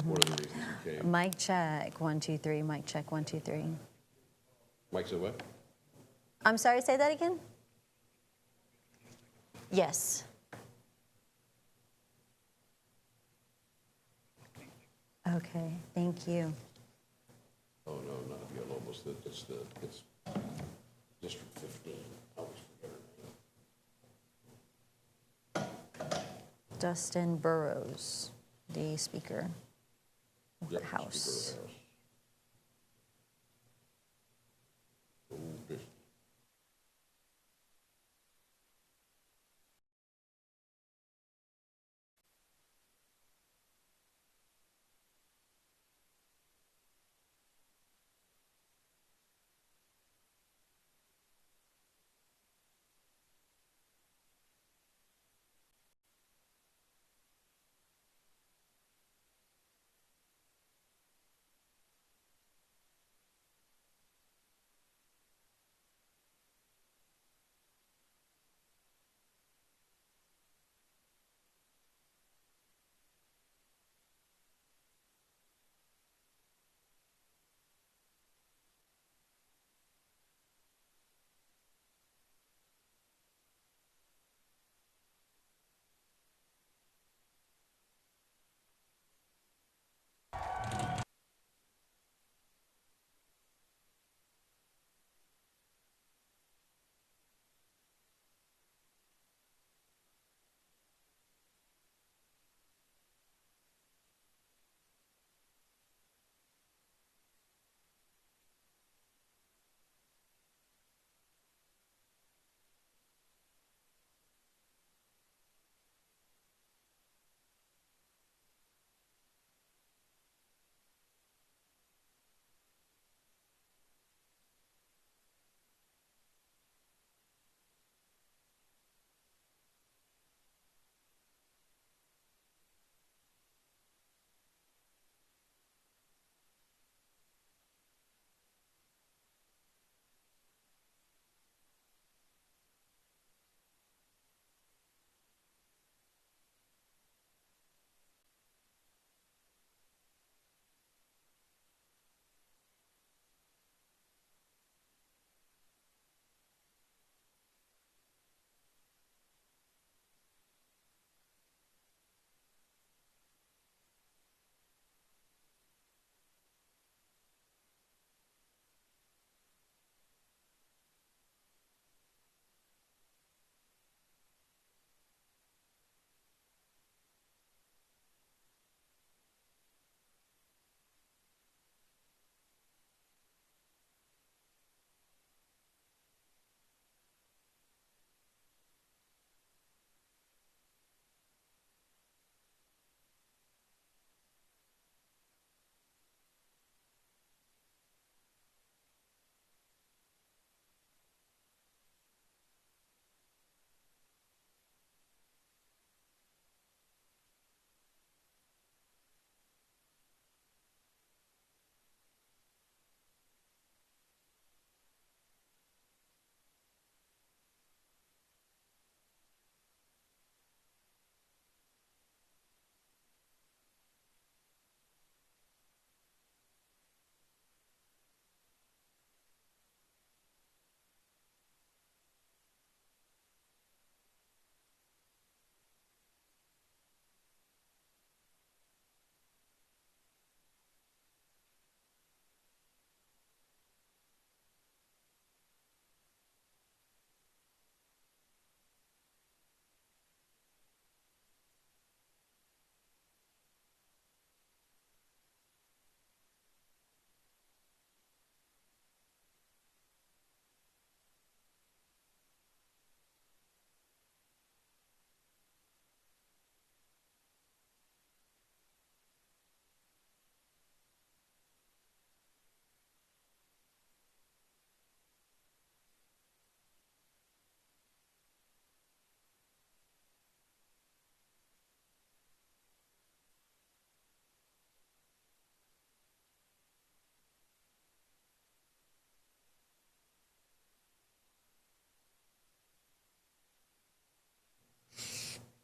One of the reasons you came. Mic check, 1, 2, 3. Mic check, 1, 2, 3. Mike said what? I'm sorry, say that again? Yes. Okay, thank you. Oh, no, not Villalobos. It's District 15. I always forget her name. Dustin Burrows, the Speaker of the Yep, House. Speaker of the House. Oh, this-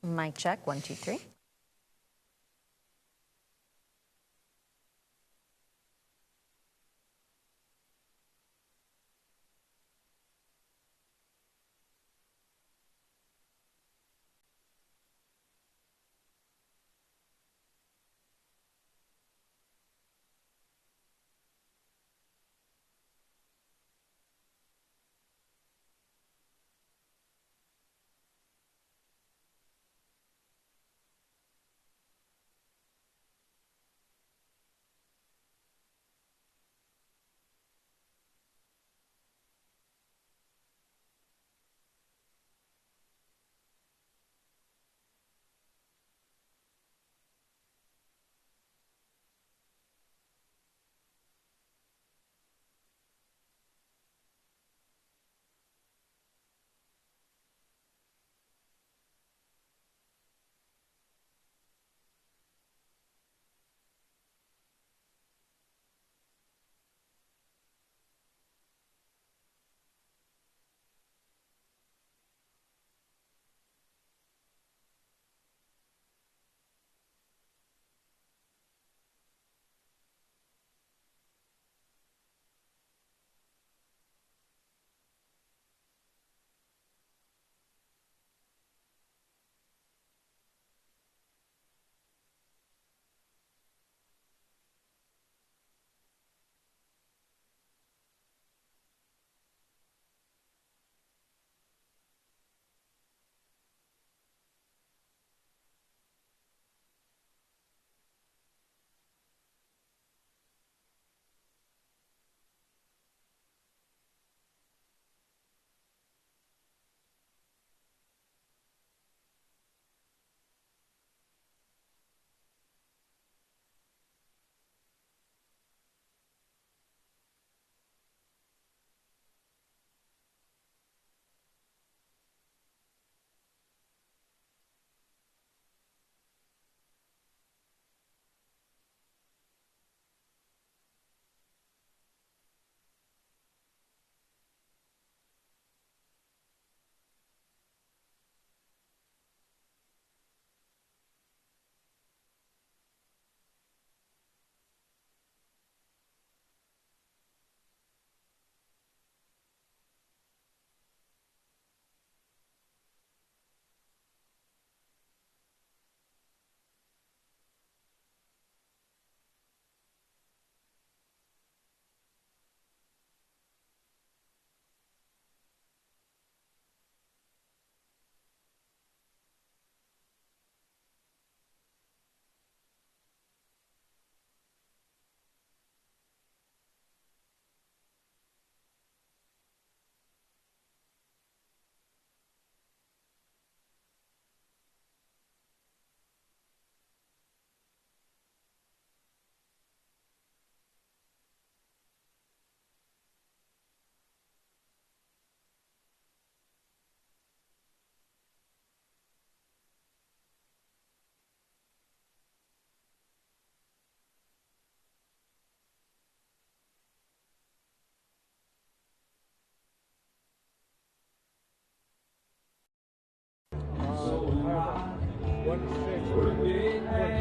Mic check, 1, 2, 3.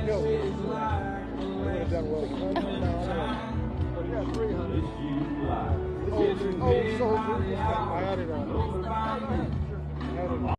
killed me. They would have done well. But yeah, 300. Old soldier. I had it on. I had it on.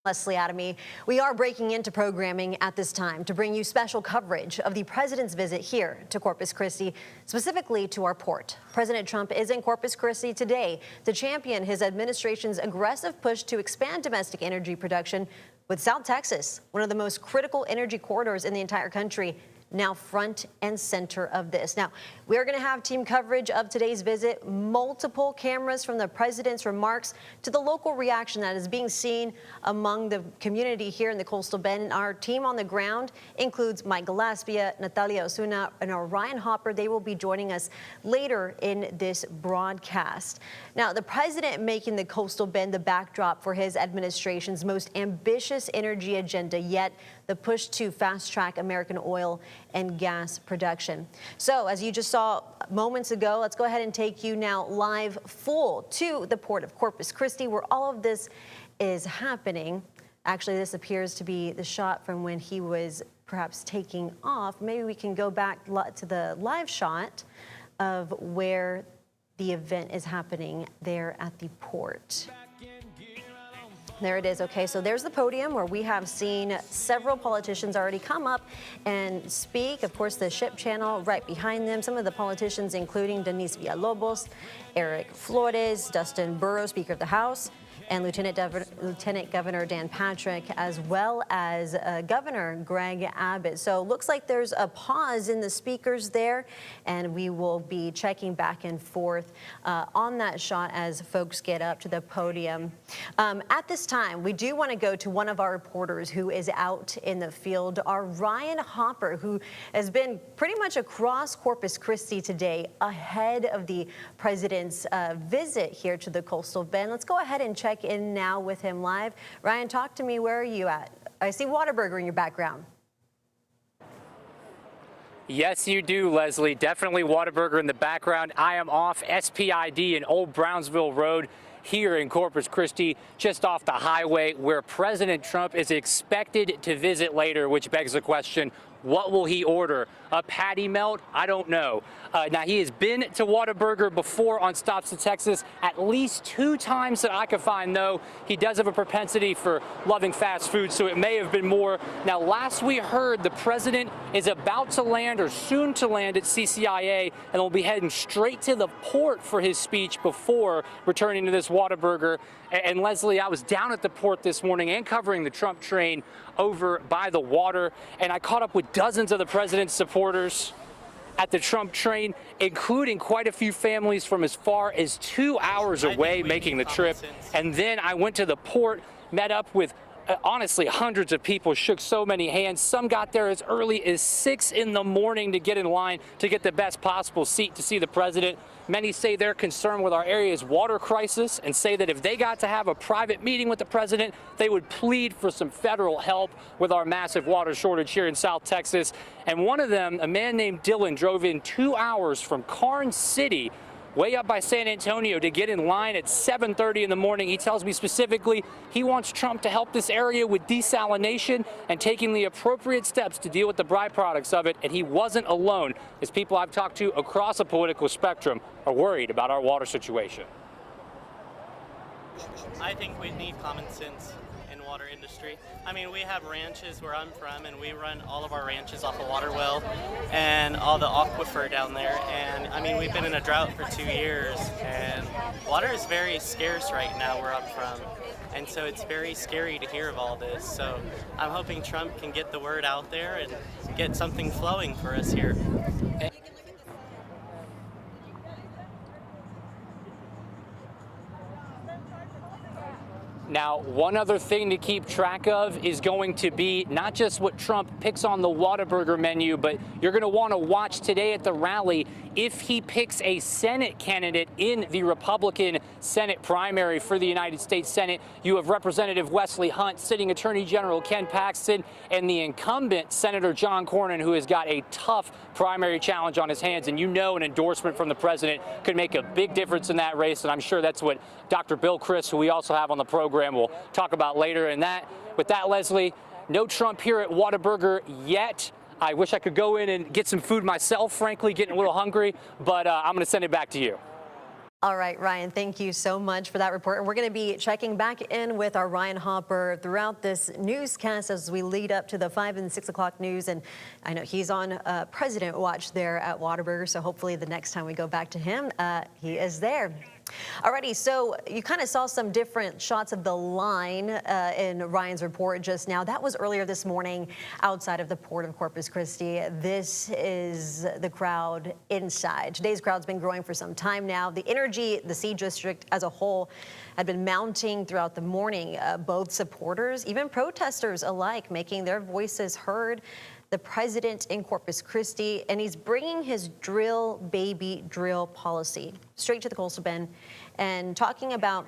Leslie Adamy. We are breaking into programming at this time to bring you special coverage of the president's visit here to Corpus Christi, specifically to our port. President Trump is in Corpus Christi today to champion his administration's aggressive push to expand domestic energy production, with South Texas, one of the most critical energy corridors in the entire country, now front and center of this. Now, we're going to have team coverage of today's visit, multiple cameras from the president's remarks to the local reaction that is being seen among the community here in the Coastal Bend. And our team on the ground includes Mike Gillespie, Natalia Osuna, and Ryan Hopper. They will be joining us later in this broadcast. Now, the president making the Coastal Bend the backdrop for his administration's most ambitious energy agenda yet, the push to fast-track American oil and gas production. So, as you just saw moments ago, let's go ahead and take you now live full to the Port of Corpus Christi, where all of this is happening. Actually, this appears to be the shot from when he was perhaps taking off. Maybe we can go back to the live shot of where the event is happening there at the port. There it is. Okay, so there's the podium where we have seen several politicians already come up and speak. Of course, the ship channel right behind them. Some of the politicians, including Denise Villalobos, Eric Flores, Dustin Burrows, Speaker of the House, and Lieutenant Governor Dan Patrick, as well as Governor Greg Abbott. So it looks like there's a pause in the speakers there, and we will be checking back and forth on that shot as folks get up to the podium. At this time, we do want to go to one of our reporters who is out in the field, our Ryan Hopper, who has been pretty much across Corpus Christi today ahead of the president's visit here to the Coastal Bend. Let's go ahead and check in now with him live. Ryan, talk to me. Where are you at? I see Whataburger in your background. Yes, you do, Leslie. Definitely Whataburger in the background. I am off SPID in Old Brownsville Road here in Corpus Christi, just off the highway where President Trump is expected to visit later, which begs the question, what will he order? A patty melt? I don't know. Now, he has been to Whataburger before on stops to Texas at least 2 times that I could find, though. He does have a propensity for loving fast food, so it may have been more. Now, last we heard, the president is about to land or soon to land at CCIA and will be heading straight to the port for his speech before returning to this Whataburger. And Leslie, I was down at the port this morning and covering the Trump train over by the water, and I caught up with dozens of the president's supporters at the Trump train, including quite a few families from as far as 2 hours away making the trip. And then I went to the port, met up with honestly hundreds of people, shook so many hands. Some got there as early as 6 in the morning to get in line to get the best possible seat to see the president. Many say they're concerned with our area's water crisis and say that if they got to have a private meeting with the president, they would plead for some federal help with our massive water shortage here in South Texas. And one of them, a man named Dylan, drove in 2 hours from Karn City, way up by San Antonio, to get in line at 7:30 in the morning. He tells me specifically he wants Trump to help this area with desalination and taking the appropriate steps to deal with the byproducts of it. And he wasn't alone, as people I've talked to across the political spectrum are worried about our water situation. I think we need common sense in water industry. I mean, we have ranches where I'm from, and we run all of our ranches off a water well and all the aquifer down there. And I mean, we've been in a drought for 2 years, and water is very scarce right now where I'm from. And so it's very scary to hear of all this. So I'm hoping Trump can get the word out there and get something flowing for us here. Now, one other thing to keep track of is going to be not just what Trump picks on the Whataburger menu, but you're going to want to watch today at the rally if he picks a Senate candidate in the Republican Senate primary for the United States Senate. You have Representative Wesley Hunt, sitting Attorney General Ken Paxton, and the incumbent Senator John Cornyn, who has got a tough primary challenge on his hands. And you know an endorsement from the president could make a big difference in that race, and I'm sure that's what Dr. Bill Chris, who we also have on the program, will talk about later. And with that, Leslie, no Trump here at Whataburger yet. I wish I could go in and get some food myself, frankly, getting a little hungry, but I'm going to send it back to you. All right, Ryan, thank you so much for that report. And we're going to be checking back in with our Ryan Hopper throughout this newscast as we lead up to the 5 and 6 o'clock news. And I know he's on President Watch there at Whataburger, so hopefully the next time we go back to him, he is there. Alrighty, so you kind of saw some different shots of the line in Ryan's report just now. That was earlier this morning outside of the Port of Corpus Christi. This is the crowd inside. Today's crowd's been growing for some time now. The energy, the Sea District as a whole, had been mounting throughout the morning. Both supporters, even protesters alike, making their voices heard. The president in Corpus Christi, and he's bringing his drill, baby, drill policy straight to the coastal bend and talking about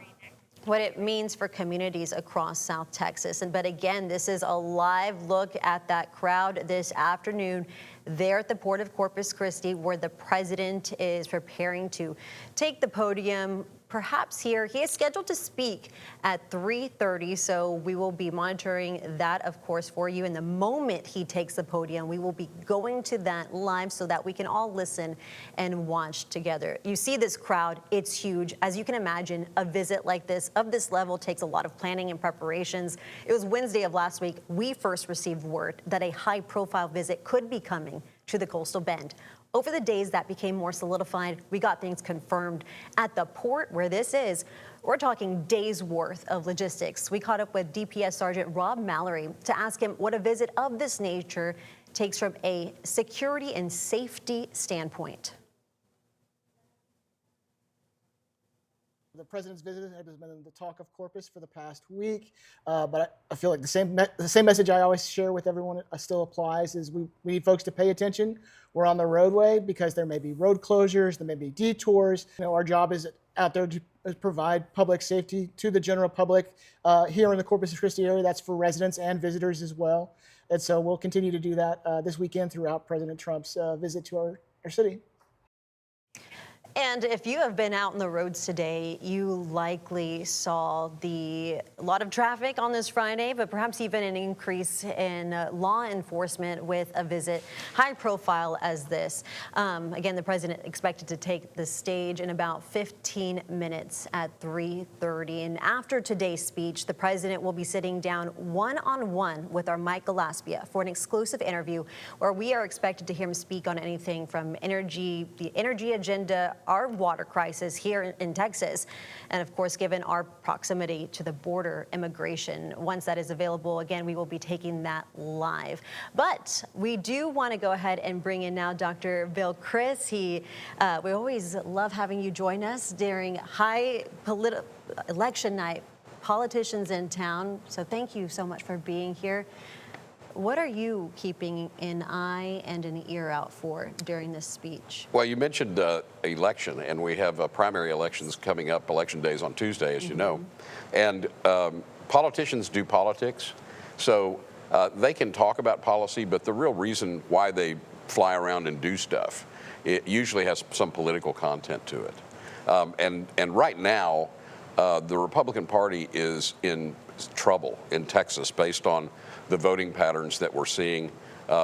what it means for communities across South Texas. But again, this is a live look at that crowd this afternoon there at the Port of Corpus Christi, where the president is preparing to take the podium. Perhaps here, he is scheduled to speak at 3:30, so we will be monitoring that, of course, for you. And the moment he takes the podium, we will be going to that live so that we can all listen and watch together. You see this crowd, it's huge. As you can imagine, a visit like this, of this level, takes a lot of planning and preparations. It was Wednesday of last week we first received word that a high-profile visit could be coming to the coastal bend. Over the days that became more solidified, we got things confirmed. At the port where this is, we're talking days worth of logistics. We caught up with DPS Sergeant Rob Mallory to ask him what a visit of this nature takes from a security and safety standpoint. The president's visit has been the talk of Corpus for the past week, but I feel like the same message I always share with everyone still applies: is we need folks to pay attention. We're on the roadway because there may be road closures, there may be detours. Our job is out there to provide public safety to the general public here in the Corpus Christi area. That's for residents and visitors as well. And so we'll continue to do that this weekend throughout President Trump's visit to our city. And if you have been out on the roads today, you likely saw a lot of traffic on this Friday, but perhaps even an increase in law enforcement with a visit high profile as this. Again, the president expected to take the stage in about 15 minutes at 3:30. And after today's speech, the president will be sitting down one-on-one with our Mike Gillespie for an exclusive interview where we are expected to hear him speak on anything from energy, the energy agenda, our water crisis here in Texas, and of course, given our proximity to the border, immigration. Once that is available, again, we will be taking that live. But we do want to go ahead and bring in now Dr. Bill Criss. We always love having you join us during high election night, politicians in town. So thank you so much for being here. What are you keeping an eye and an ear out for during this speech? Well, you mentioned election, and we have primary elections coming up. Election day is on Tuesday, as you know. And politicians do politics, so they can talk about policy, but the real reason why they fly around and do stuff, it usually has some political content to it. And right now, the Republican Party is in trouble in Texas based on the voting patterns that we're seeing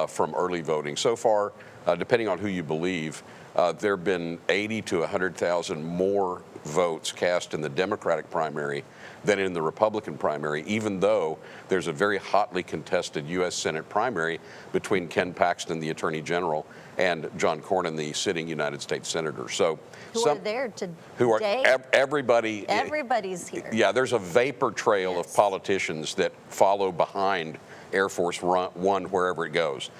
from early voting. So far, depending on who you believe, there have been 80 to 100,000 more votes cast in the Democratic primary than in the Republican primary, even though there's a very hotly contested U.S. Senate primary between Ken Paxton, the Attorney General, and John Cornyn, the sitting United States Senator. So who are there today? Everybody's here. Yeah, there's a vapor trail of politicians that follow behind Air Force One wherever it goes.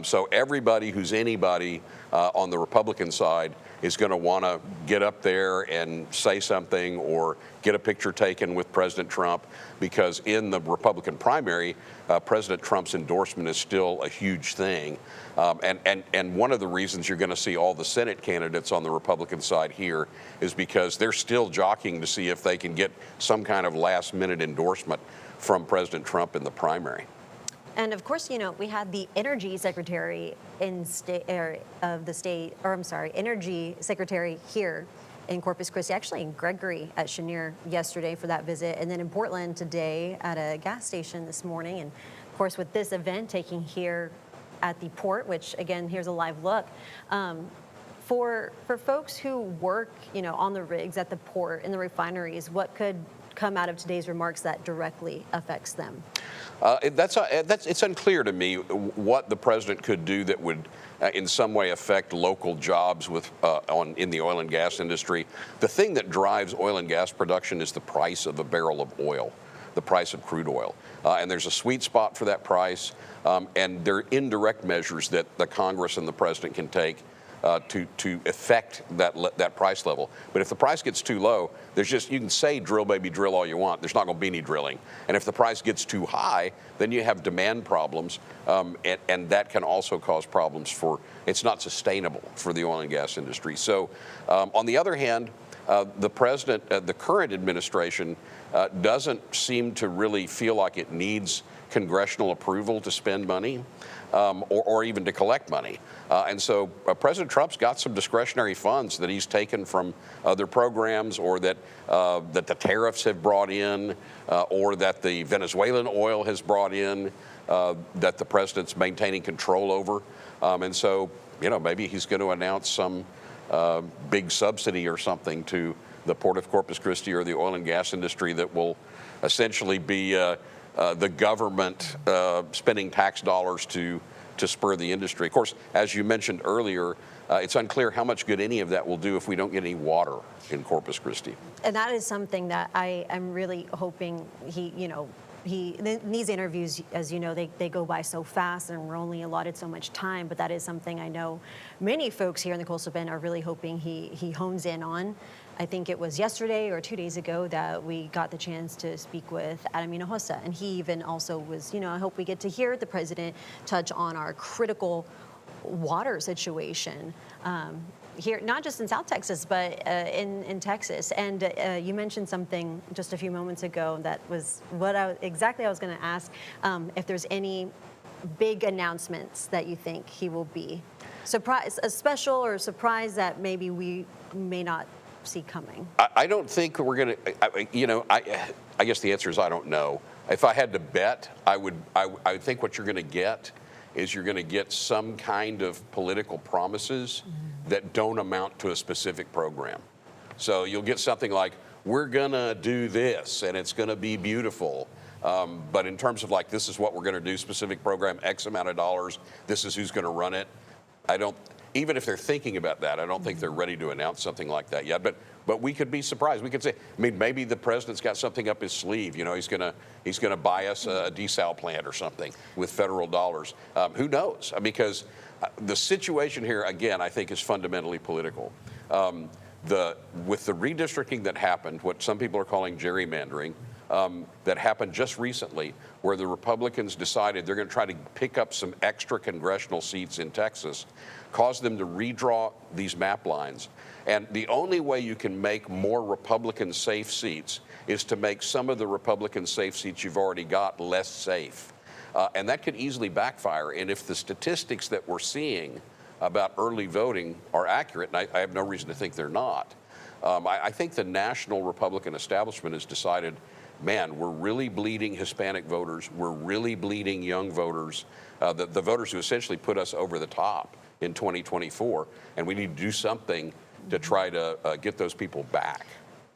So everybody who's anybody on the Republican side is going to want to get up there and say something or get a picture taken with President Trump, because in the Republican primary, President Trump's endorsement is still a huge thing. And one of the reasons you're going to see all the Senate candidates on the Republican side here is because they're still jockeying to see if they can get some kind of last-minute endorsement from President Trump in the primary. And of course, you know, we had the Energy Secretary Energy Secretary here in Corpus Christi, actually in Gregory at Chenier yesterday for that visit, and then in Portland today at a gas station this morning. And of course, with this event taking here at the port, which again, here's a live look. For folks who work, you know, on the rigs at the port, in the refineries, what could come out of today's remarks that directly affects them? It's unclear to me what the president could do that would in some way affect local jobs in the oil and gas industry. The thing that drives oil and gas production is the price of a barrel of oil, the price of crude oil. And there's a sweet spot for that price, and there are indirect measures that the Congress and the president can take to affect that price level. But if the price gets too low, you can say drill, baby, drill all you want. There's not going to be any drilling. And if the price gets too high, then you have demand problems, and that can also cause problems it's not sustainable for the oil and gas industry. So on the other hand, the president, the current administration, doesn't seem to really feel like it needs congressional approval to spend money or even to collect money. And so President Trump's got some discretionary funds that he's taken from other programs, or that the tariffs have brought in, or that the Venezuelan oil has brought in, that the president's maintaining control over. And so, maybe he's going to announce some big subsidy or something to the Port of Corpus Christi or the oil and gas industry that will essentially be the government spending tax dollars to spur the industry. Of course, as you mentioned earlier, it's unclear how much good any of that will do if we don't get any water in Corpus Christi. And that is something that I am really hoping these interviews, as you know, they go by so fast, and we're only allotted so much time, but that is something I know many folks here in the Coastal Bend are really hoping he hones in on. I think it was yesterday or 2 days ago that we got the chance to speak with Adam Hinojosa, and he even also was, I hope we get to hear the president touch on our critical water situation here, not just in South Texas, but in Texas. And you mentioned something just a few moments ago that was what I was going to ask, if there's any big announcements that you think he will be a special or surprise that maybe we may not see coming. I don't think we're going to, I guess the answer is I don't know. If I had to bet, I would think what you're going to get is you're going to get some kind of political promises that don't amount to a specific program. So you'll get something like, we're going to do this, and it's going to be beautiful. But in terms of like, this is what we're going to do, specific program, X amount of dollars, this is who's going to run it. Even if they're thinking about that, I don't think they're ready to announce something like that yet. But we could be surprised. We could say, maybe the president's got something up his sleeve. He's gonna buy us a desal plant or something with federal dollars. Who knows? Because the situation here, again, I think is fundamentally political. With the redistricting that happened, what some people are calling gerrymandering, that happened just recently, where the Republicans decided they're going to try to pick up some extra congressional seats in Texas, caused them to redraw these map lines. And the only way you can make more Republican safe seats is to make some of the Republican safe seats you've already got less safe. And that could easily backfire. And if the statistics that we're seeing about early voting are accurate, and I have no reason to think they're not, I think the national Republican establishment has decided, man, we're really bleeding Hispanic voters. We're really bleeding young voters, the voters who essentially put us over the top in 2024. And we need to do something to try to get those people back.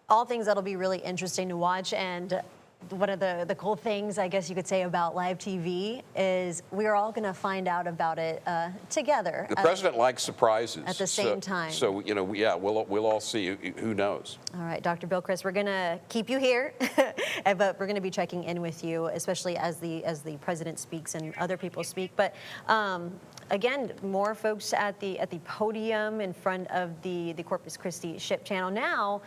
All things that'll be really interesting to watch. And one of the cool things, I guess you could say, about live TV is we're all going to find out about it together. The president likes surprises. At the same time. So, we'll all see. Who knows? All right, Dr. Bill Chris, we're going to keep you here, but we're going to be checking in with you, especially as the president speaks and other people speak. But again, more folks at the podium in front of the Corpus Christi ship channel. Now,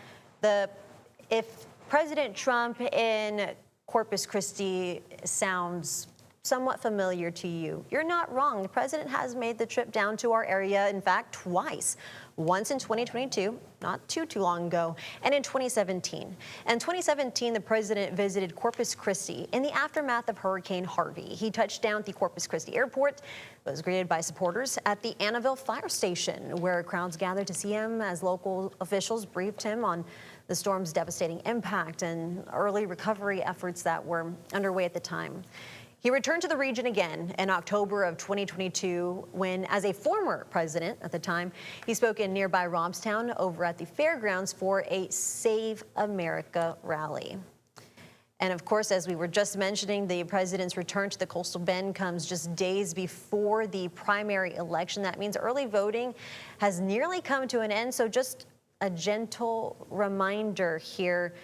if President Trump in Corpus Christi sounds somewhat familiar to you, you're not wrong. The president has made the trip down to our area, in fact, twice. Once in 2022, not too long ago, and in 2017. In 2017, the president visited Corpus Christi in the aftermath of Hurricane Harvey. He touched down at the Corpus Christi airport, was greeted by supporters at the Annaville Fire Station, where crowds gathered to see him as local officials briefed him on the storm's devastating impact and early recovery efforts that were underway at the time. He returned to the region again in October of 2022 when, as a former president at the time, he spoke in nearby Robstown over at the fairgrounds for a Save America rally. And of course, as we were just mentioning, the president's return to the Coastal Bend comes just days before the primary election. That means early voting has nearly come to an end. So just a gentle reminder here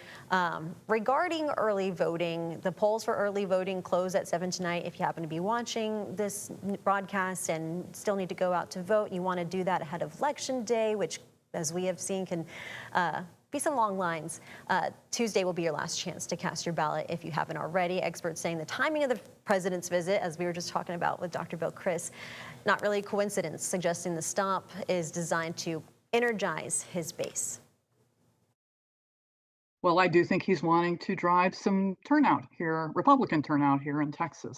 regarding early voting. The polls for early voting close at 7 tonight. If you happen to be watching this broadcast and still need to go out to vote, you want to do that ahead of Election Day, which, as we have seen, can be some long lines. Tuesday will be your last chance to cast your ballot if you haven't already. Experts saying the timing of the president's visit, as we were just talking about with Dr. Bill Criss, not really a coincidence, suggesting the stop is designed to energize his base. Well, I do think he's wanting to drive some turnout here, Republican turnout here in Texas.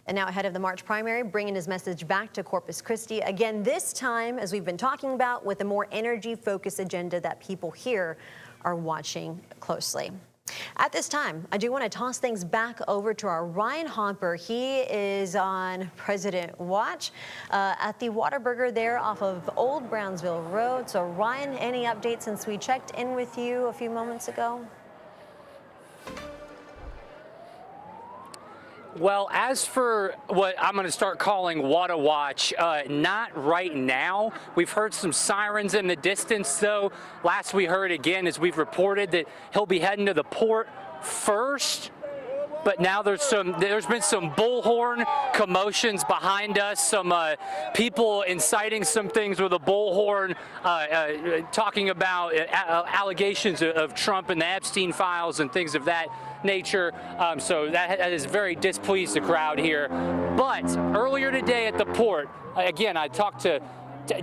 And now ahead of the March primary, bringing his message back to Corpus Christi. Again, this time, as we've been talking about, with a more energy-focused agenda that people here are watching closely. At this time, I do want to toss things back over to our Ryan Hopper. He is on President Watch at the Whataburger there off of Old Brownsville Road. So Ryan, any updates since we checked in with you a few moments ago? Well, as for what I'm going to start calling Wata Watch, not right now. We've heard some sirens in the distance, though. Last we heard, again, as we've reported, that he'll be heading to the port first. But now there's been some bullhorn commotions behind us, some people inciting some things with a bullhorn, talking about allegations of Trump and the Epstein files and things of that nature. So that has very displeased the crowd here. But earlier today at the port, again, I talked to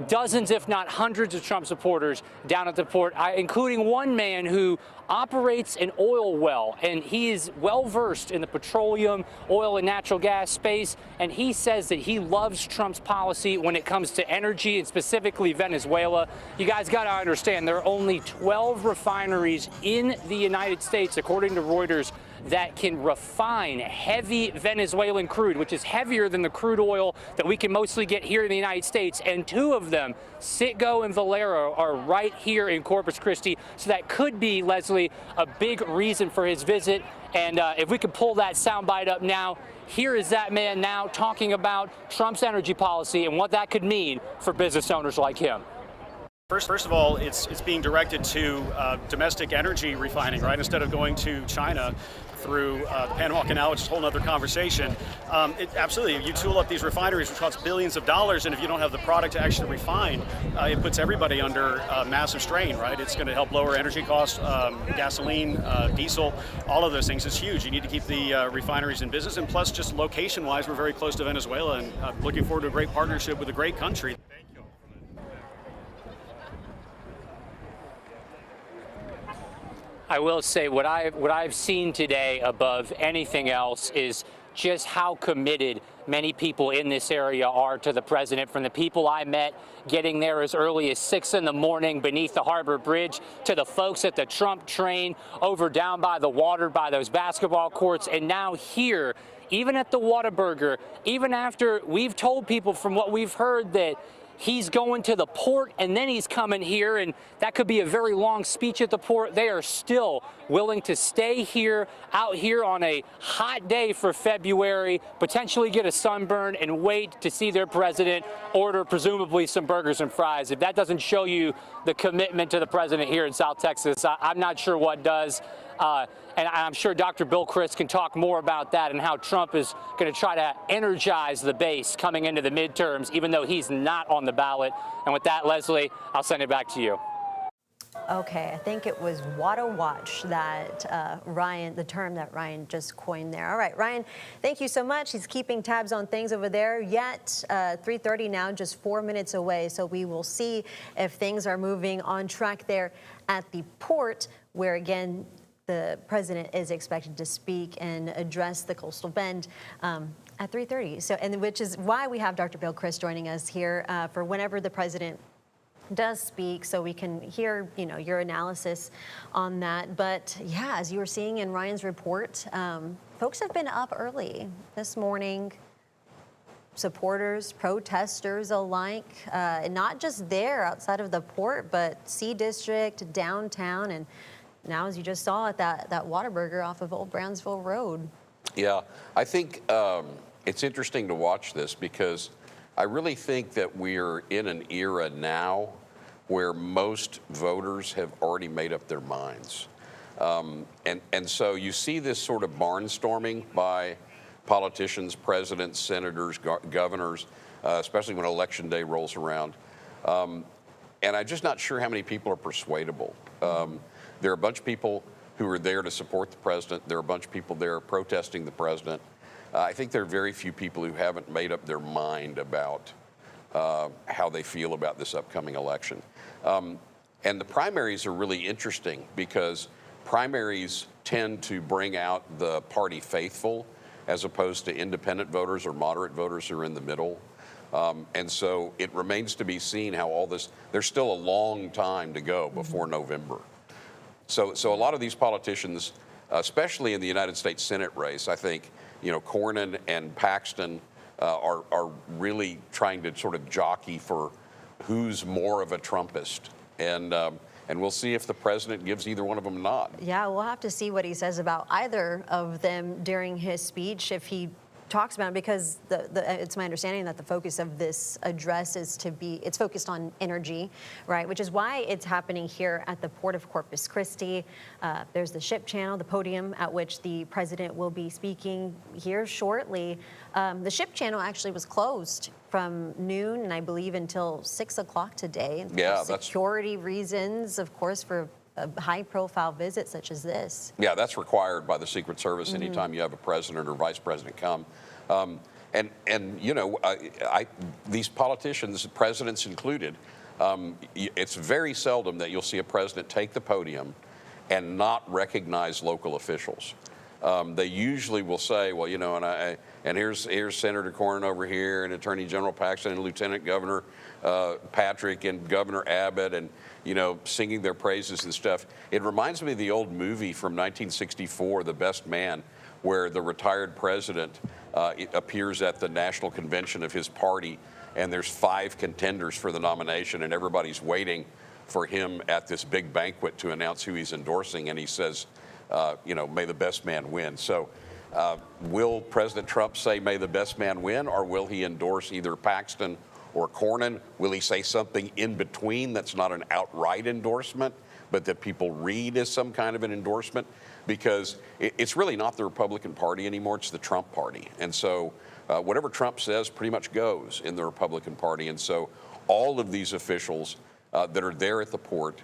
dozens, if not hundreds, of Trump supporters down at the port, including one man who operates an oil well, and he is well versed in the petroleum, oil, and natural gas space, and he says that he loves Trump's policy when it comes to energy, and specifically Venezuela. You guys got to understand, there are only 12 refineries in the United States, according to Reuters, that can refine heavy Venezuelan crude, which is heavier than the crude oil that we can mostly get here in the United States. And two of them, Citgo and Valero, are right here in Corpus Christi. So that could be, Leslie, a big reason for his visit. And if we could pull that soundbite up now, here is that man now talking about Trump's energy policy and what that could mean for business owners like him. First of all, it's being directed to domestic energy refining, right? Instead of going to China through the Panama Canal, which is a whole other conversation. Absolutely, you tool up these refineries, which cost billions of dollars, and if you don't have the product to actually refine, it puts everybody under massive strain, right? It's going to help lower energy costs, gasoline, diesel, all of those things. It's huge. You need to keep the refineries in business, and plus, just location-wise, we're very close to Venezuela, and looking forward to a great partnership with a great country. I will say what I've seen today above anything else is just how committed many people in this area are to the president. From the people I met getting there as early as 6 in the morning beneath the Harbor Bridge, to the folks at the Trump train over down by the water by those basketball courts, and now here, even at the Whataburger, even after we've told people from what we've heard that he's going to the port and then he's coming here, and that could be a very long speech at the port. They are still willing to stay here, out here on a hot day for February, potentially get a sunburn, and wait to see their president order presumably some burgers and fries. If that doesn't show you the commitment to the president here in South Texas, I'm not sure what does. And I'm sure Dr. Bill Criss can talk more about that and how Trump is going to try to energize the base coming into the midterms, even though he's not on the ballot. And with that, Leslie, I'll send it back to you. Okay, I think it was Wata Watch that Ryan, the term that Ryan just coined there. All right, Ryan, thank you so much. He's keeping tabs on things over there. Yet 3:30 now, just 4 minutes away. So we will see if things are moving on track there at the port, where again, the president is expected to speak and address the Coastal Bend at 3:30. So, and which is why we have Dr. Bill Criss joining us here for whenever the president does speak, so we can hear, you know, your analysis on that. But yeah, as you were seeing in Ryan's report, folks have been up early this morning. Supporters, protesters alike, not just there outside of the port, but C District, downtown, and now, as you just saw at that Whataburger off of Old Brownsville Road. Yeah, I think it's interesting to watch this because I really think that we're in an era now where most voters have already made up their minds. And so you see this sort of barnstorming by politicians, presidents, senators, governors, especially when Election Day rolls around. And I'm just not sure how many people are persuadable. There are a bunch of people who are there to support the president. There are a bunch of people there protesting the president. I think there are very few people who haven't made up their mind about how they feel about this upcoming election. And the primaries are really interesting because primaries tend to bring out the party faithful as opposed to independent voters or moderate voters who are in the middle. And so it remains to be seen how all this, there's still a long time to go before November. So a lot of these politicians, especially in the United States Senate race, I think, Cornyn and Paxton are really trying to sort of jockey for who's more of a Trumpist. And we'll see if the president gives either one of them a nod. Yeah, we'll have to see what he says about either of them during his speech, if he talks about it, because it's my understanding that the focus of this address it's focused on energy, right? Which is why it's happening here at the Port of Corpus Christi. There's the ship channel, the podium at which the president will be speaking here shortly. The ship channel actually was closed from noon and I believe until 6 o'clock today. Yeah, for security reasons, of course, for a high-profile visit such as this. Yeah, that's required by the Secret Service anytime you have a president or vice president come. These politicians, presidents included, it's very seldom that you'll see a president take the podium and not recognize local officials. They usually will say, well, and here's Senator Cornyn over here, and Attorney General Paxton, and Lieutenant Governor Patrick, and Governor Abbott, and singing their praises and stuff. It reminds me of the old movie from 1964, The Best Man, where the retired president appears at the national convention of his party, and there's 5 contenders for the nomination, and everybody's waiting for him at this big banquet to announce who he's endorsing, and he says, may the best man win. So will President Trump say, may the best man win, or will he endorse either Paxton or Cornyn? Will he say something in between that's not an outright endorsement, but that people read as some kind of an endorsement? Because it's really not the Republican Party anymore, it's the Trump Party. And so whatever Trump says pretty much goes in the Republican Party. And so all of these officials that are there at the port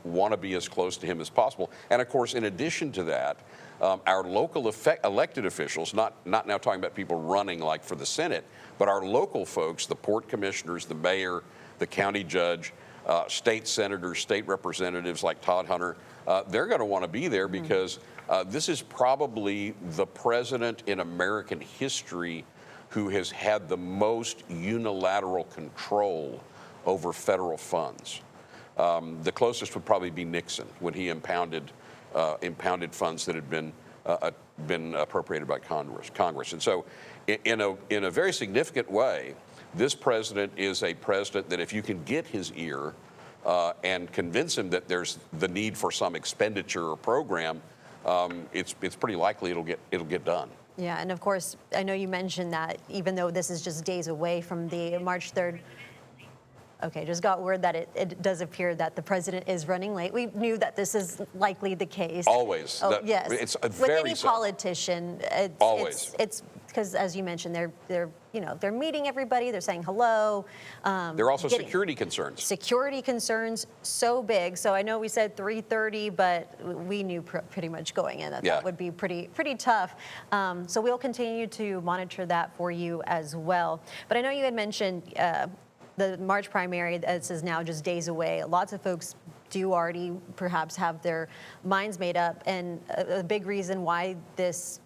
want to be as close to him as possible. And of course, in addition to that, our local elected officials, not now talking about people running like for the Senate, but our local folks, the port commissioners, the mayor, the county judge, state senators, state representatives like Todd Hunter, they're going to want to be there because this is probably the president in American history who has had the most unilateral control over federal funds. The closest would probably be Nixon when he impounded funds that had been appropriated by Congress. And so in a very significant way, this president is a president that if you can get his ear and convince him that there's the need for some expenditure or program, it's pretty likely it'll get done. Yeah, and of course, I know you mentioned that even though this is just days away from the March 3rd. Okay, just got word that it does appear that the president is running late. We knew that this is likely the case. Always. Yes. It's With very any politician, always. It's because, as you mentioned, they're meeting everybody. They're saying hello. There are also security concerns. Security concerns so big. So I know we said 3:30, but we knew pretty much going in that would be pretty tough. So we'll continue to monitor that for you as well. But I know you had mentioned. The March primary, this is now just days away. Lots of folks do already perhaps have their minds made up. And a big reason why this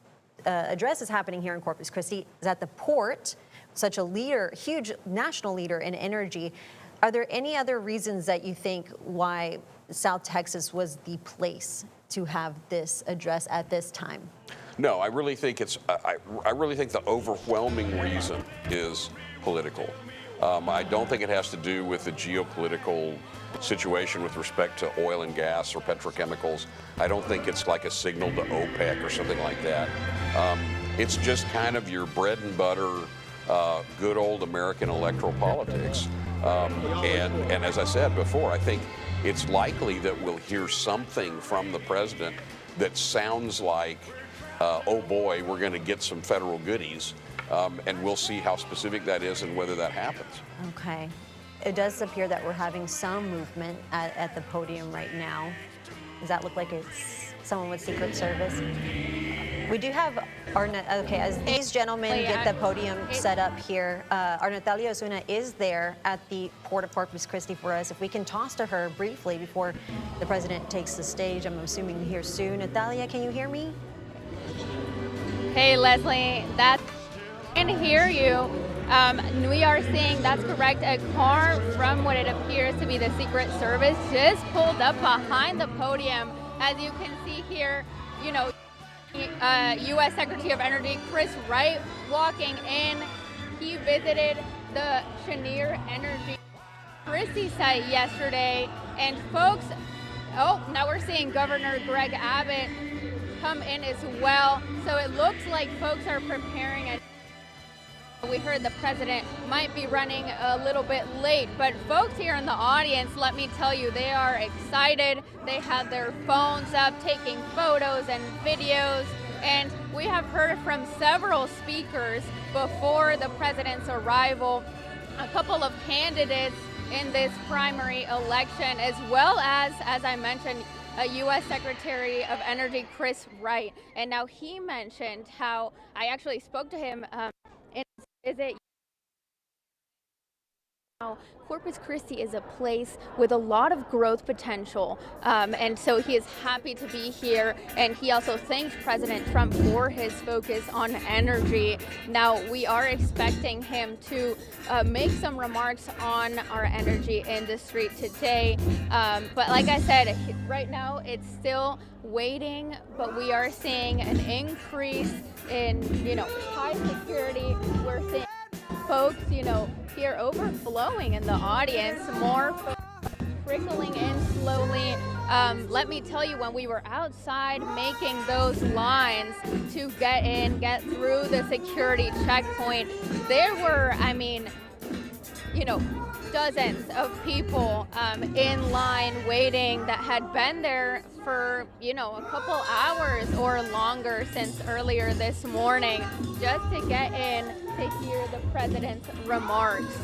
address is happening here in Corpus Christi is at the port, such a huge national leader in energy. Are there any other reasons that you think why South Texas was the place to have this address at this time? No, I really think I really think the overwhelming reason is political. I don't think it has to do with the geopolitical situation with respect to oil and gas or petrochemicals. I don't think it's like a signal to OPEC or something like that. It's just kind of your bread and butter, good old American electoral politics. And as I said before, I think it's likely that we'll hear something from the president that sounds like, oh boy, we're going to get some federal goodies. And we'll see how specific that is and whether that happens. Okay. It does appear that we're having some movement at the podium right now. Does that look like it's someone with Secret Service? We do have okay, as these gentlemen get the podium set up here, our Natalia Osuna is there at the Port of Corpus Christi for us. If we can toss to her briefly before the president takes the stage, I'm assuming here soon. Natalia, can you hear me? Hey, Leslie, I can hear you. We are seeing, that's correct, a car from what it appears to be the Secret Service just pulled up behind the podium. As you can see here, you know, U.S. Secretary of Energy Chris Wright walking in. He visited the Cheniere Energy Christie site yesterday. And folks, oh, now we're seeing Governor Greg Abbott come in as well. So it looks like folks are preparing. We heard the president might be running a little bit late, but folks here in the audience, let me tell you, they are excited. They have their phones up, taking photos and videos, and we have heard from several speakers before the president's arrival, a couple of candidates in this primary election, as well as I mentioned, U.S. Secretary of Energy Chris Wright. And now he mentioned how I actually spoke to him Corpus Christi is a place with a lot of growth potential, and so he is happy to be here, and he also thanked President Trump for his focus on energy. Now, we are expecting him to make some remarks on our energy industry today, but like I said, right now it's still waiting, but we are seeing an increase in, high security. We're seeing folks, here overflowing in the audience, more folks trickling in slowly. Let me tell you, when we were outside making those lines to get through the security checkpoint, there were, dozens of people in line waiting that had been there for, a couple hours or longer since earlier this morning just to get in to hear the president's remarks.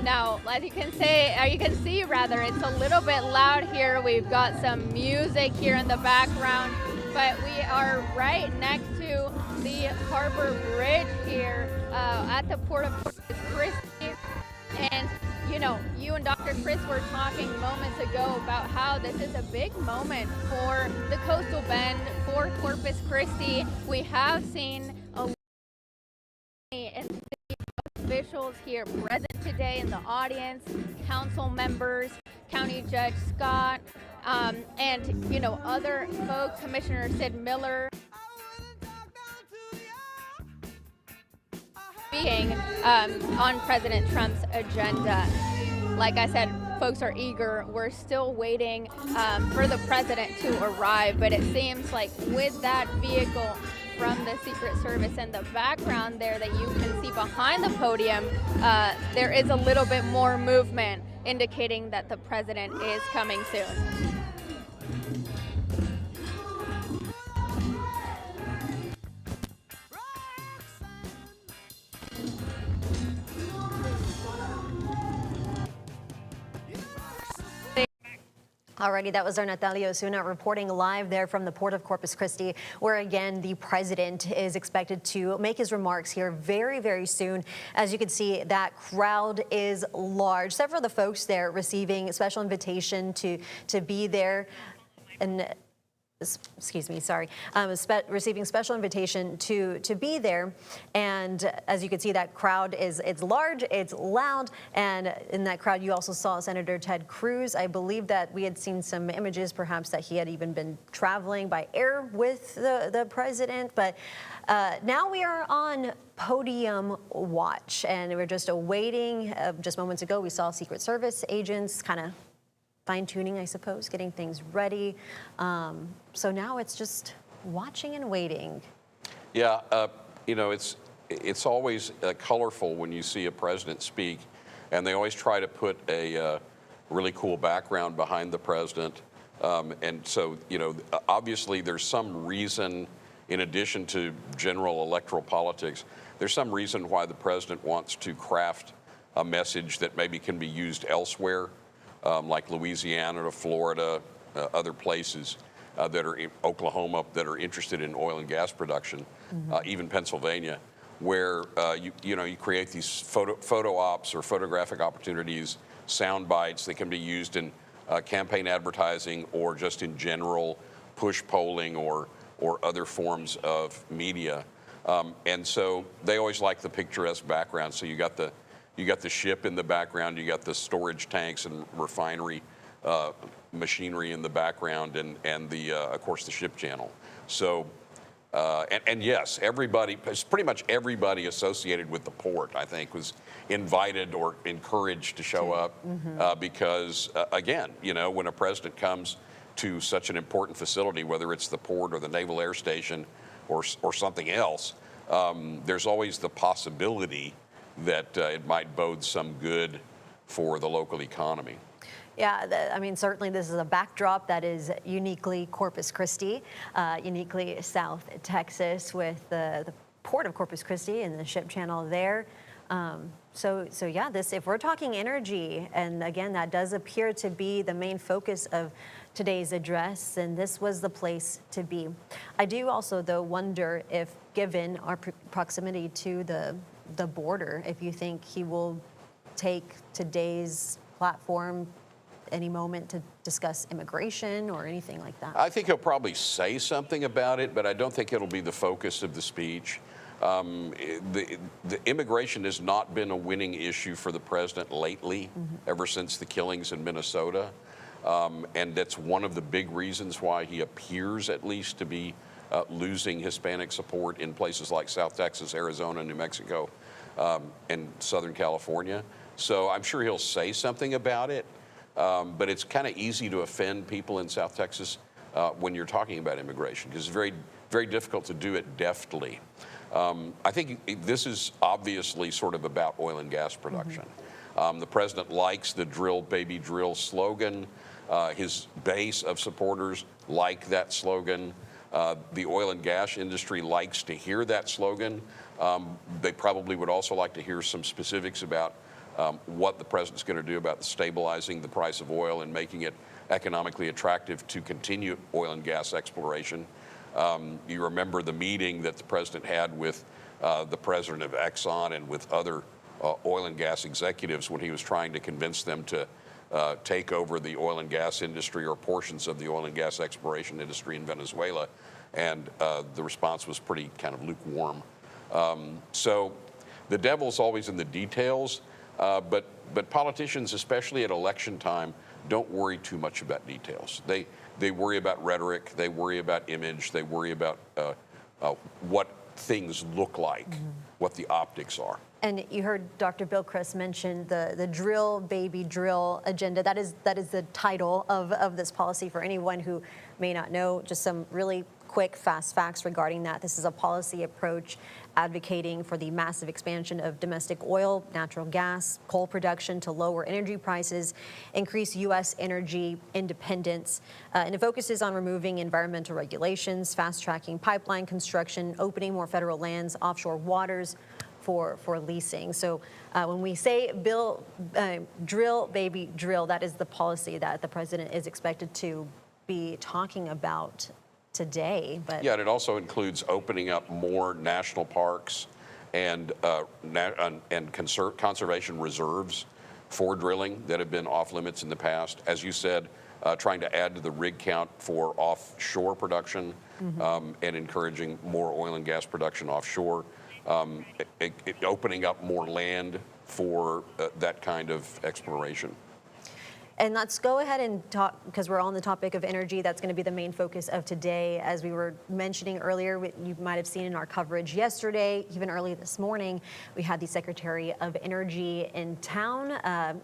Now, as you can see, it's a little bit loud here. We've got some music here in the background, but we are right next to the Harbor Bridge here at the Port of Corpus Christi. And you and Dr. Chris were talking moments ago about how this is a big moment for the coastal bend, for Corpus Christi. We have seen a lot of officials here present today in the audience, council members, County Judge Scott, and other folks, Commissioner Sid Miller, being on President Trump's agenda. Like I said, folks are eager. We're still waiting for the president to arrive, but it seems like with that vehicle from the Secret Service in the background there that you can see behind the podium, there is a little bit more movement indicating that the president is coming soon. Alrighty, that was our Natalia Osuna reporting live there from the Port of Corpus Christi, where again the president is expected to make his remarks here very, very soon. As you can see, that crowd is large. Several of the folks there receiving a special invitation to be there, and excuse me, sorry, receiving special invitation to be there. And as you can see, that crowd it's large, it's loud, and in that crowd you also saw Senator Ted Cruz. I believe that we had seen some images, perhaps that he had even been traveling by air with the president. But now we are on podium watch, and we're just awaiting. Just moments ago, we saw Secret Service agents kind of fine-tuning, I suppose, getting things ready. So now it's just watching and waiting. Yeah, you know, it's always colorful when you see a president speak, and they always try to put a really cool background behind the president. And so, you know, obviously there's some reason, in addition to general electoral politics, there's some reason why the president wants to craft a message that maybe can be used elsewhere. Like Louisiana, Florida, other places that are in Oklahoma that are interested in oil and gas production, even Pennsylvania, where you create these photo ops or photographic opportunities, sound bites that can be used in campaign advertising or just in general push polling or other forms of media. And so they always like the picturesque background. So you got the ship in the background, you got the storage tanks and refinery machinery in the background, and the of course the ship channel. So and yes, pretty much everybody associated with the port, I think, was invited or encouraged to show up because again, you know, when a president comes to such an important facility, whether it's the port or the Naval Air Station or something else, there's always the possibility that it might bode some good for the local economy. Yeah, I mean, certainly this is a backdrop that is uniquely Corpus Christi, uniquely South Texas, with the Port of Corpus Christi and the ship channel there. So yeah, if we're talking energy, and again, that does appear to be the main focus of today's address, and this was the place to be. I do also, though, wonder if, given our proximity to the border, if you think he will take today's platform any moment to discuss immigration or anything like that. I think he'll probably say something about it, but I don't think it'll be the focus of the speech. The immigration has not been a winning issue for the president lately, ever since the killings in Minnesota. And that's one of the big reasons why he appears, at least, to be losing Hispanic support in places like South Texas, Arizona, New Mexico, and Southern California. So I'm sure he'll say something about it, but it's kind of easy to offend people in South Texas when you're talking about immigration, because it's very, very difficult to do it deftly. I think this is obviously sort of about oil and gas production. The president likes the drill, baby, drill slogan. His base of supporters like that slogan. The oil and gas industry likes to hear that slogan. They probably would also like to hear some specifics about what the president's going to do about stabilizing the price of oil and making it economically attractive to continue oil and gas exploration. You remember the meeting that the president had with the president of Exxon and with other oil and gas executives when he was trying to convince them to take over the oil and gas industry or portions of the oil and gas exploration industry in Venezuela. And the response was pretty kind of lukewarm. So the devil's always in the details, but politicians, especially at election time, don't worry too much about details. They worry about rhetoric, they worry about image, they worry about what things look like, what the optics are. And you heard Dr. Bill Chris mention the drill, baby, drill agenda. That is the title of this policy. For anyone who may not know, just some really quick, fast facts regarding that. This is a policy approach advocating for the massive expansion of domestic oil, natural gas, coal production to lower energy prices, increase U.S. energy independence, and it focuses on removing environmental regulations, fast-tracking pipeline construction, opening more federal lands, offshore waters for leasing. So when we say drill, baby, drill, that is the policy that the president is expected to be talking about today. But yeah, and it also includes opening up more national parks and conservation reserves for drilling that have been off limits in the past. As you said, trying to add to the rig count for offshore production and encouraging more oil and gas production offshore, opening up more land for that kind of exploration. And let's go ahead and talk, because we're on the topic of energy. That's going to be the main focus of today. As we were mentioning earlier, you might have seen in our coverage yesterday, even early this morning, we had the Secretary of Energy in town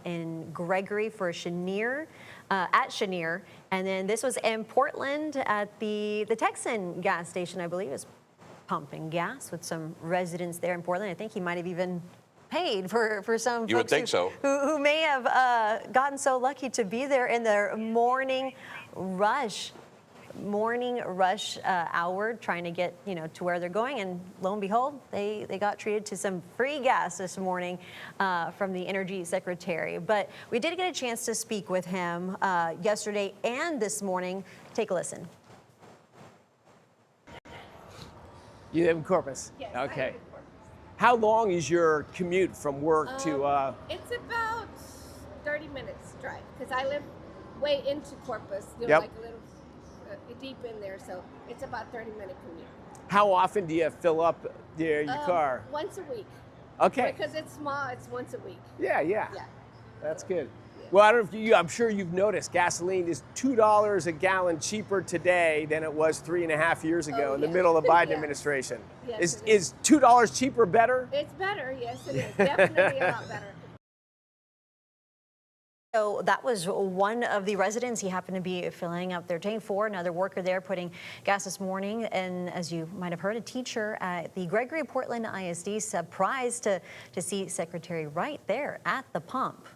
in Gregory for Cheniere, at Cheniere. And then this was in Portland at the Texan gas station, I believe, is pumping gas with some residents there in Portland. I think he might have even paid for some You would folks think so. who may have gotten so lucky to be there in their morning rush hour, trying to get to where they're going, and lo and behold, they got treated to some free gas this morning from the Energy Secretary. But we did get a chance to speak with him yesterday and this morning. Take a listen. You live in Corpus? Yes, Okay. How long is your commute from work to? It's about 30 minutes drive because I live way into Corpus, Yep. like a little deep in there, so it's about 30-minute commute. How often do you fill up your car? Once a week. Okay. Because it's small, it's once a week. Yeah. Yeah. That's good. Well, I don't know if I'm sure you've noticed gasoline is $2 a gallon cheaper today than it was 3.5 years ago in the middle of the Biden administration. Yes, Is $2 cheaper better? It's better, yes, it is. Definitely a lot better. So that was one of the residents. He happened to be filling up their tank for another worker there putting gas this morning. And as you might have heard, a teacher at the Gregory Portland ISD surprised to see Secretary right there at the pump.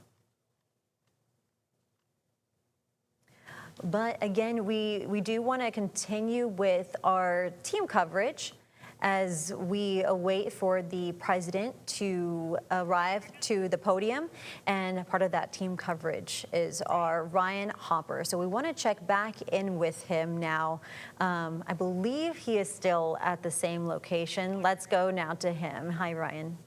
But again, we do want to continue with our team coverage as we await for the president to arrive to the podium. And part of that team coverage is our Ryan Hopper. So we want to check back in with him now. I believe he is still at the same location. Let's go now to him. Hi, Ryan.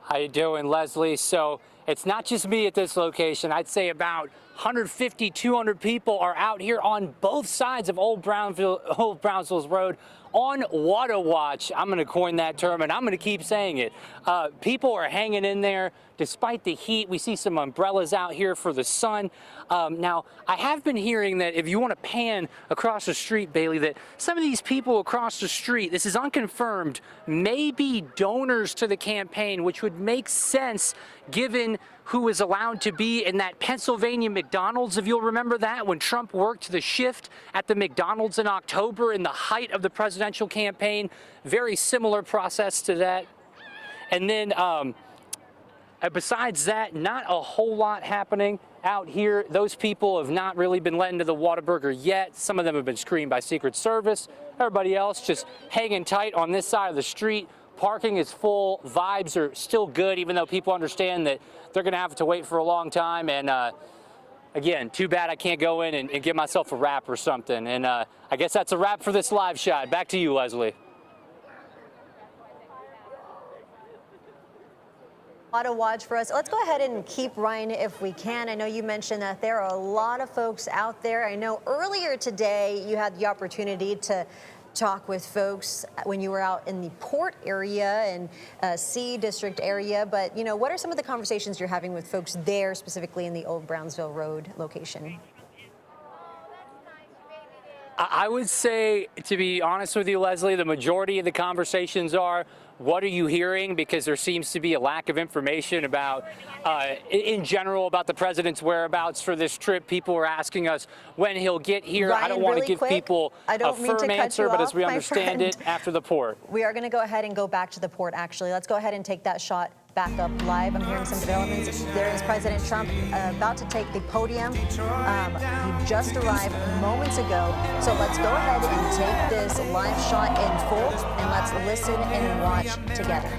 How you doing, Leslie? So it's not just me at this location. I'd say about 150, 200 people are out here on both sides of Old Brownsville's Road on water watch. I'm going to coin that term, and I'm going to keep saying it. People are hanging in there despite the heat. We see some umbrellas out here for the sun. Now, I have been hearing that if you want to pan across the street, Bailey, that some of these people across the street, this is unconfirmed, may be donors to the campaign, which would make sense given who is allowed to be in that Pennsylvania McDonald's, if you'll remember that, when Trump worked the shift at the McDonald's in October in the height of the presidential campaign. Very similar process to that. And then besides that, not a whole lot happening out here. Those people have not really been let into the Whataburger yet. Some of them have been screened by Secret Service. Everybody else just hanging tight on this side of the street. Parking is full. Vibes are still good, even though people understand that they're going to have to wait for a long time. And again, too bad I can't go in and get myself a wrap or something. And I guess that's a wrap for this live shot. Back to you, Leslie. To watch for us. Let's go ahead and keep Ryan if we can. I know you mentioned that there are a lot of folks out there. I know earlier today you had the opportunity to talk with folks when you were out in the port area and C district area, but what are some of the conversations you're having with folks there, specifically in the Old Brownsville Road location? I would say, to be honest with you, Leslie, the majority of the conversations are, what are you hearing? Because there seems to be a lack of information about, in general, about the president's whereabouts for this trip. People are asking us when he'll get here. Ryan, I don't want to give people a firm answer, but as we understand it, after the port. We are going to go ahead and go back to the port, actually. Let's go ahead and take that shot back up live. I'm hearing some developments. There is President Trump about to take the podium. He just arrived moments ago. So let's go ahead and take this live shot in full, and let's listen and watch together.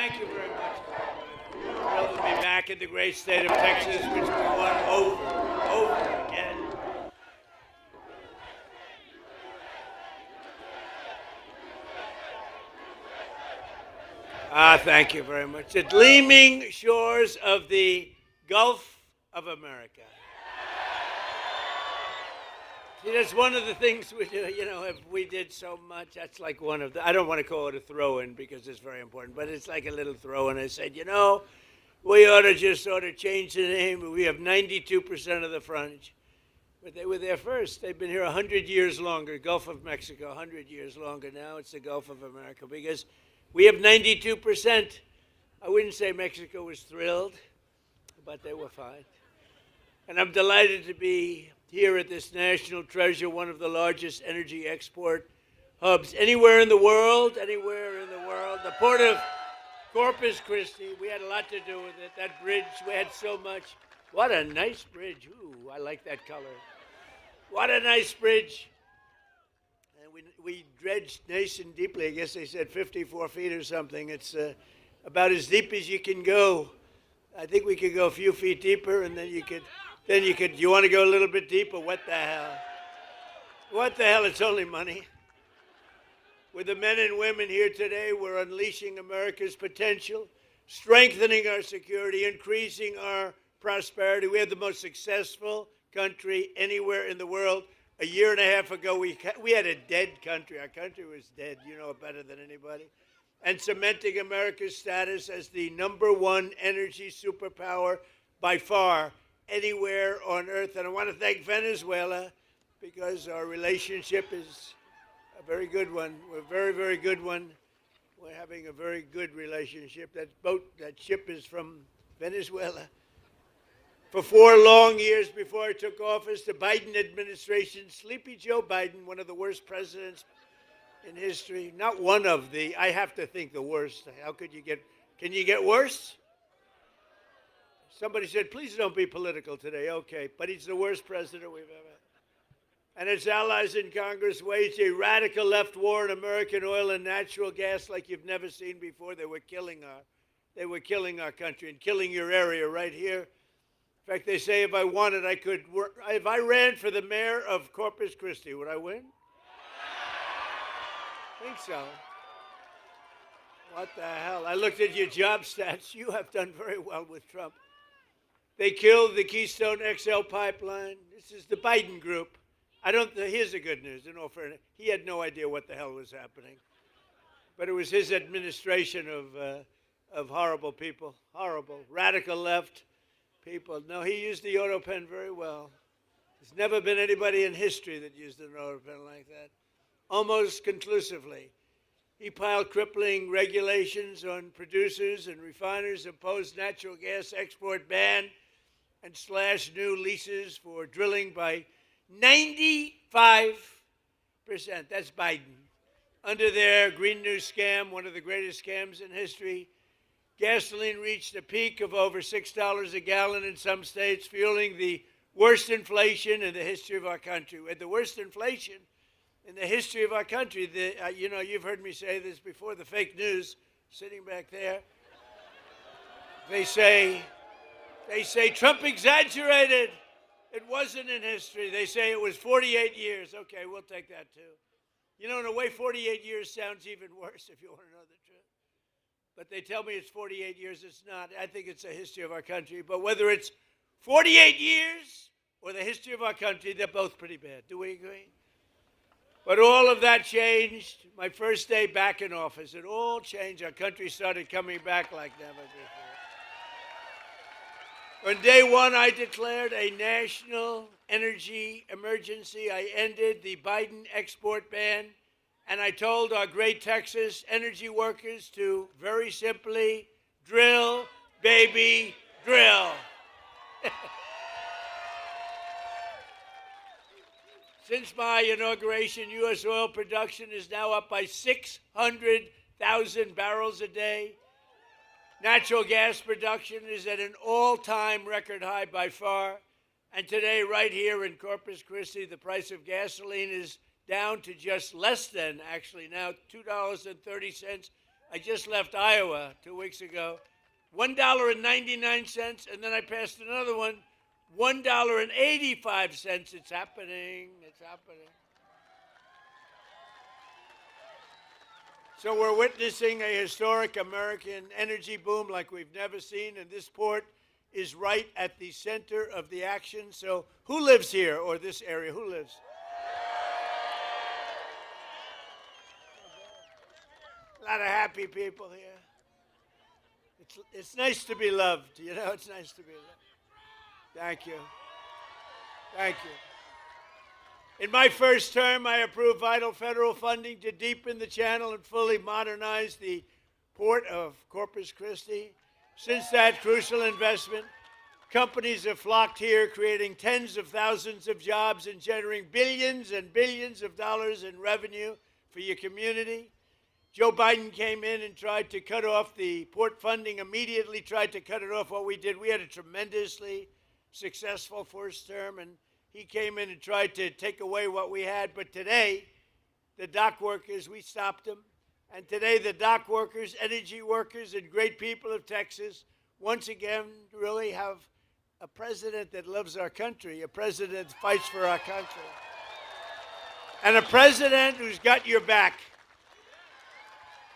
Thank you very much. Thrilled to be back in the great state of Texas, which we won over again. Thank you very much. The gleaming shores of the Gulf of America. See, that's one of the things we do, if we did so much, that's like one of the, I don't want to call it a throw-in because it's very important, but it's like a little throw-in. I said, we ought to just sort of change the name. We have 92% of the frontage. But they were there first. They've been here 100 years longer. Gulf of Mexico, 100 years longer. Now it's the Gulf of America because we have 92%. I wouldn't say Mexico was thrilled, but they were fine. And I'm delighted to be here at this national treasure, one of the largest energy export hubs anywhere in the world, The Port of Corpus Christi, we had a lot to do with it. That bridge, we had so much. What a nice bridge. Ooh, I like that color. What a nice bridge. And we dredged nice and deeply. I guess they said 54 feet or something. It's about as deep as you can go. I think we could go a few feet deeper, and then you could, you want to go a little bit deeper? What the hell? What the hell? It's only money. With the men and women here today, we're unleashing America's potential, strengthening our security, increasing our prosperity. We have the most successful country anywhere in the world. A year and a half ago, we had a dead country. Our country was dead. You know it better than anybody. And cementing America's status as the #1 energy superpower by far anywhere on earth. And I want to thank Venezuela because our relationship is a very good one. We're a very, very good one. We're having a very good relationship. That ship is from Venezuela. For 4 long years before I took office, the Biden administration, Sleepy Joe Biden, one of the worst presidents in history, not one of the, I have to think the worst. How could you can you get worse? Somebody said, please don't be political today. Okay, but he's the worst president we've ever had. And its allies in Congress waged a radical left war on American oil and natural gas like you've never seen before. They were killing our country and killing your area right here. In fact, they say if I wanted, I could work. If I ran for the mayor of Corpus Christi, would I win? I think so. What the hell? I looked at your job stats. You have done very well with Trump. They killed the Keystone XL pipeline. This is the Biden group. Here's the good news, in all fairness. He had no idea what the hell was happening. But it was his administration of horrible people, horrible, radical left people. No, he used the auto pen very well. There's never been anybody in history that used an auto pen like that. Almost conclusively. He piled crippling regulations on producers and refiners, imposed natural gas export ban, and slashed new leases for drilling by 95%. That's Biden. Under their Green New scam, one of the greatest scams in history, gasoline reached a peak of over $6 a gallon in some states, fueling the worst inflation in the history of our country. We had the worst inflation in the history of our country. You've heard me say this before, the fake news sitting back there. They say Trump exaggerated. It wasn't in history. They say it was 48 years. Okay, we'll take that too. In a way, 48 years sounds even worse if you want to know the truth. But they tell me it's 48 years. It's not. I think it's the history of our country. But whether it's 48 years or the history of our country, they're both pretty bad. Do we agree? But all of that changed. My first day back in office, it all changed. Our country started coming back like never before. On day one, I declared a national energy emergency. I ended the Biden export ban, and I told our great Texas energy workers to very simply drill, baby, drill. Since my inauguration, U.S. oil production is now up by 600,000 barrels a day. Natural gas production is at an all-time record high by far. And today, right here in Corpus Christi, the price of gasoline is down to just less than, actually now, $2.30 I just left Iowa 2 weeks ago. $1.99, and then I passed another one, $1.85. It's happening. It's happening. So we're witnessing a historic American energy boom like we've never seen, and this port is right at the center of the action. So who lives here or this area? Who lives? A lot of happy people here. It's nice to be loved, you know, it's nice to be loved. Thank you. Thank you. In my first term, I approved vital federal funding to deepen the channel and fully modernize the Port of Corpus Christi. Since that crucial investment, companies have flocked here, creating tens of thousands of jobs and generating billions and billions of dollars in revenue for your community. Joe Biden came in and tried to cut off the port funding, immediately tried to cut it off. What we did, we had a tremendously successful first term, and he came in and tried to take away what we had. But today, the dock workers, we stopped them. And today, the dock workers, energy workers, and great people of Texas, once again, really have a president that loves our country, a president that fights for our country, and a president who's got your back.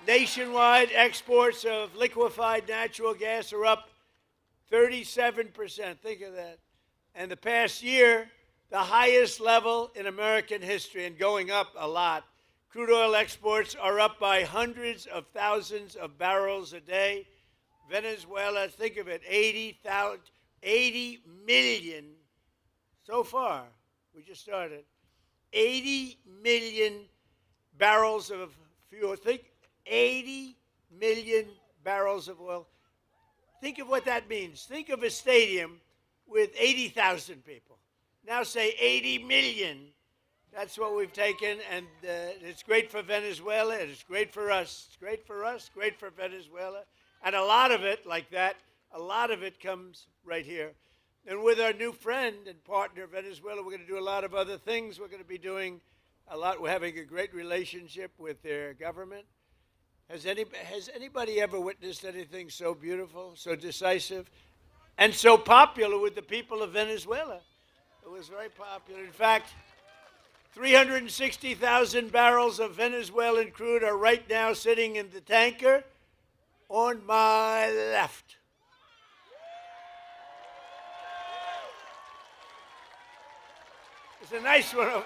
Nationwide exports of liquefied natural gas are up 37%. Think of that. And the past year, the highest level in American history, and going up a lot. Crude oil exports are up by hundreds of thousands of barrels a day. Venezuela, think of it, 80 million so far. We just started. 80 million barrels of fuel. Think 80 million barrels of oil. Think of what that means. Think of a stadium with 80,000 people. Now say 80 million. That's what we've taken, and it's great for Venezuela, and it's great for us. It's great for us, great for Venezuela. And a lot of it, like that, a lot of it comes right here. And with our new friend and partner, Venezuela, we're going to do a lot of other things. We're going to be doing a lot. We're having a great relationship with their government. Has anybody ever witnessed anything so beautiful, so decisive, and so popular with the people of Venezuela? It was very popular. In fact, 360,000 barrels of Venezuelan crude are right now sitting in the tanker on my left. It's a nice one.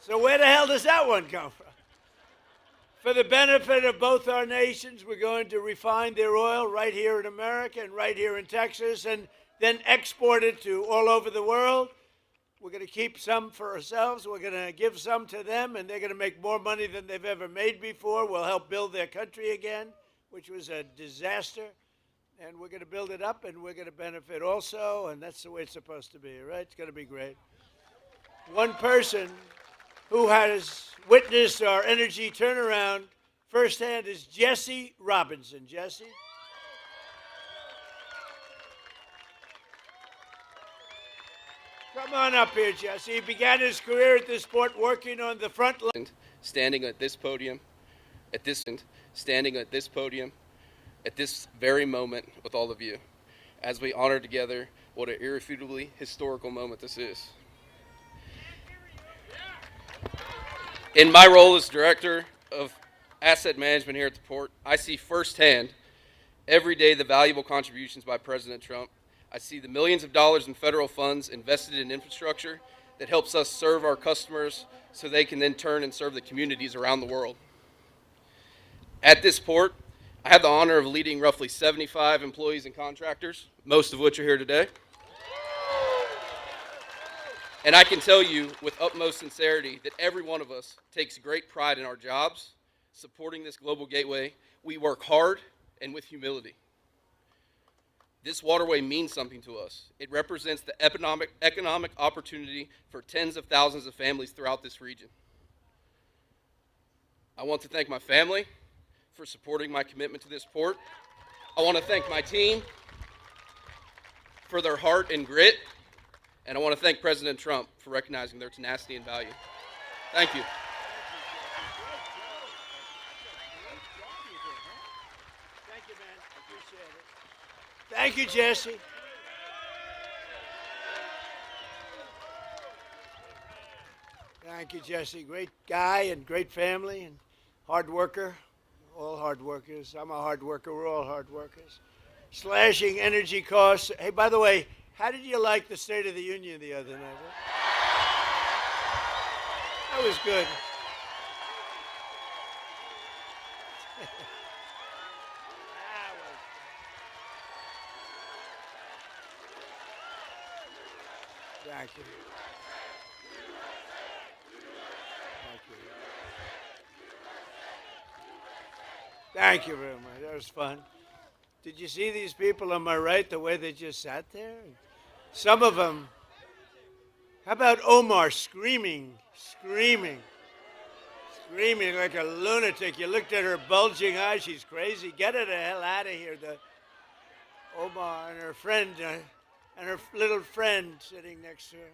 So where the hell does that one come from? For the benefit of both our nations, we're going to refine their oil right here in America and right here in Texas, and then export it to all over the world. We're going to keep some for ourselves. We're going to give some to them, and they're going to make more money than they've ever made before. We'll help build their country again, which was a disaster. And we're going to build it up, and we're going to benefit also, and that's the way it's supposed to be, right? It's going to be great. One person who has witnessed our energy turnaround firsthand is Jesse Robinson. Jesse? Come on up here, Jesse. He began his career at this port working on the front line. Standing at this podium, at this very moment with all of you, as we honor together what an irrefutably historical moment this is. In my role as Director of Asset Management here at the port, I see firsthand every day the valuable contributions by President Trump. I see the millions of dollars in federal funds invested in infrastructure that helps us serve our customers so they can then turn and serve the communities around the world. At this port, I have the honor of leading roughly 75 employees and contractors, most of which are here today. And I can tell you with utmost sincerity that every one of us takes great pride in our jobs, supporting this global gateway. We work hard and with humility. This waterway means something to us. It represents the economic opportunity for tens of thousands of families throughout this region. I want to thank my family for supporting my commitment to this port. I want to thank my team for their heart and grit. And I want to thank President Trump for recognizing their tenacity and value. Thank you. Thank you, Jesse. Thank you, Jesse. Great guy and great family and hard worker. All hard workers. I'm a hard worker. We're all hard workers. Slashing energy costs. Hey, by the way, how did you like the State of the Union the other night? That was good. Thank you. Thank you. Thank you very much. That was fun. Did you see these people on my right, the way they just sat there? Some of them. How about Omar screaming like a lunatic? You looked at her bulging eyes. She's crazy. Get her the hell out of here. Omar and her friend, and her little friend sitting next to her.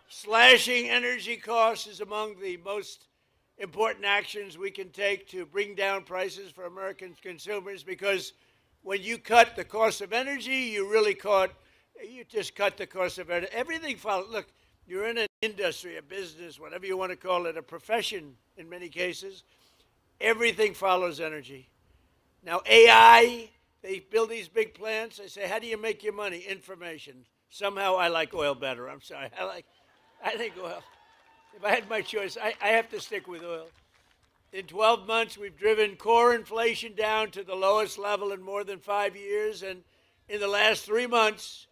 Slashing energy costs is among the most important actions we can take to bring down prices for American consumers, because when you cut the cost of energy, you just cut the cost of energy. Everything follows. Look, you're in an industry, a business, whatever you want to call it, a profession in many cases. Everything follows energy. Now, AI, they build these big plants. They say, how do you make your money? Information. Somehow I like oil better. I'm sorry. I think oil. If I had my choice, I have to stick with oil. In 12 months, we've driven core inflation down to the lowest level in more than 5 years. And in the last 3 months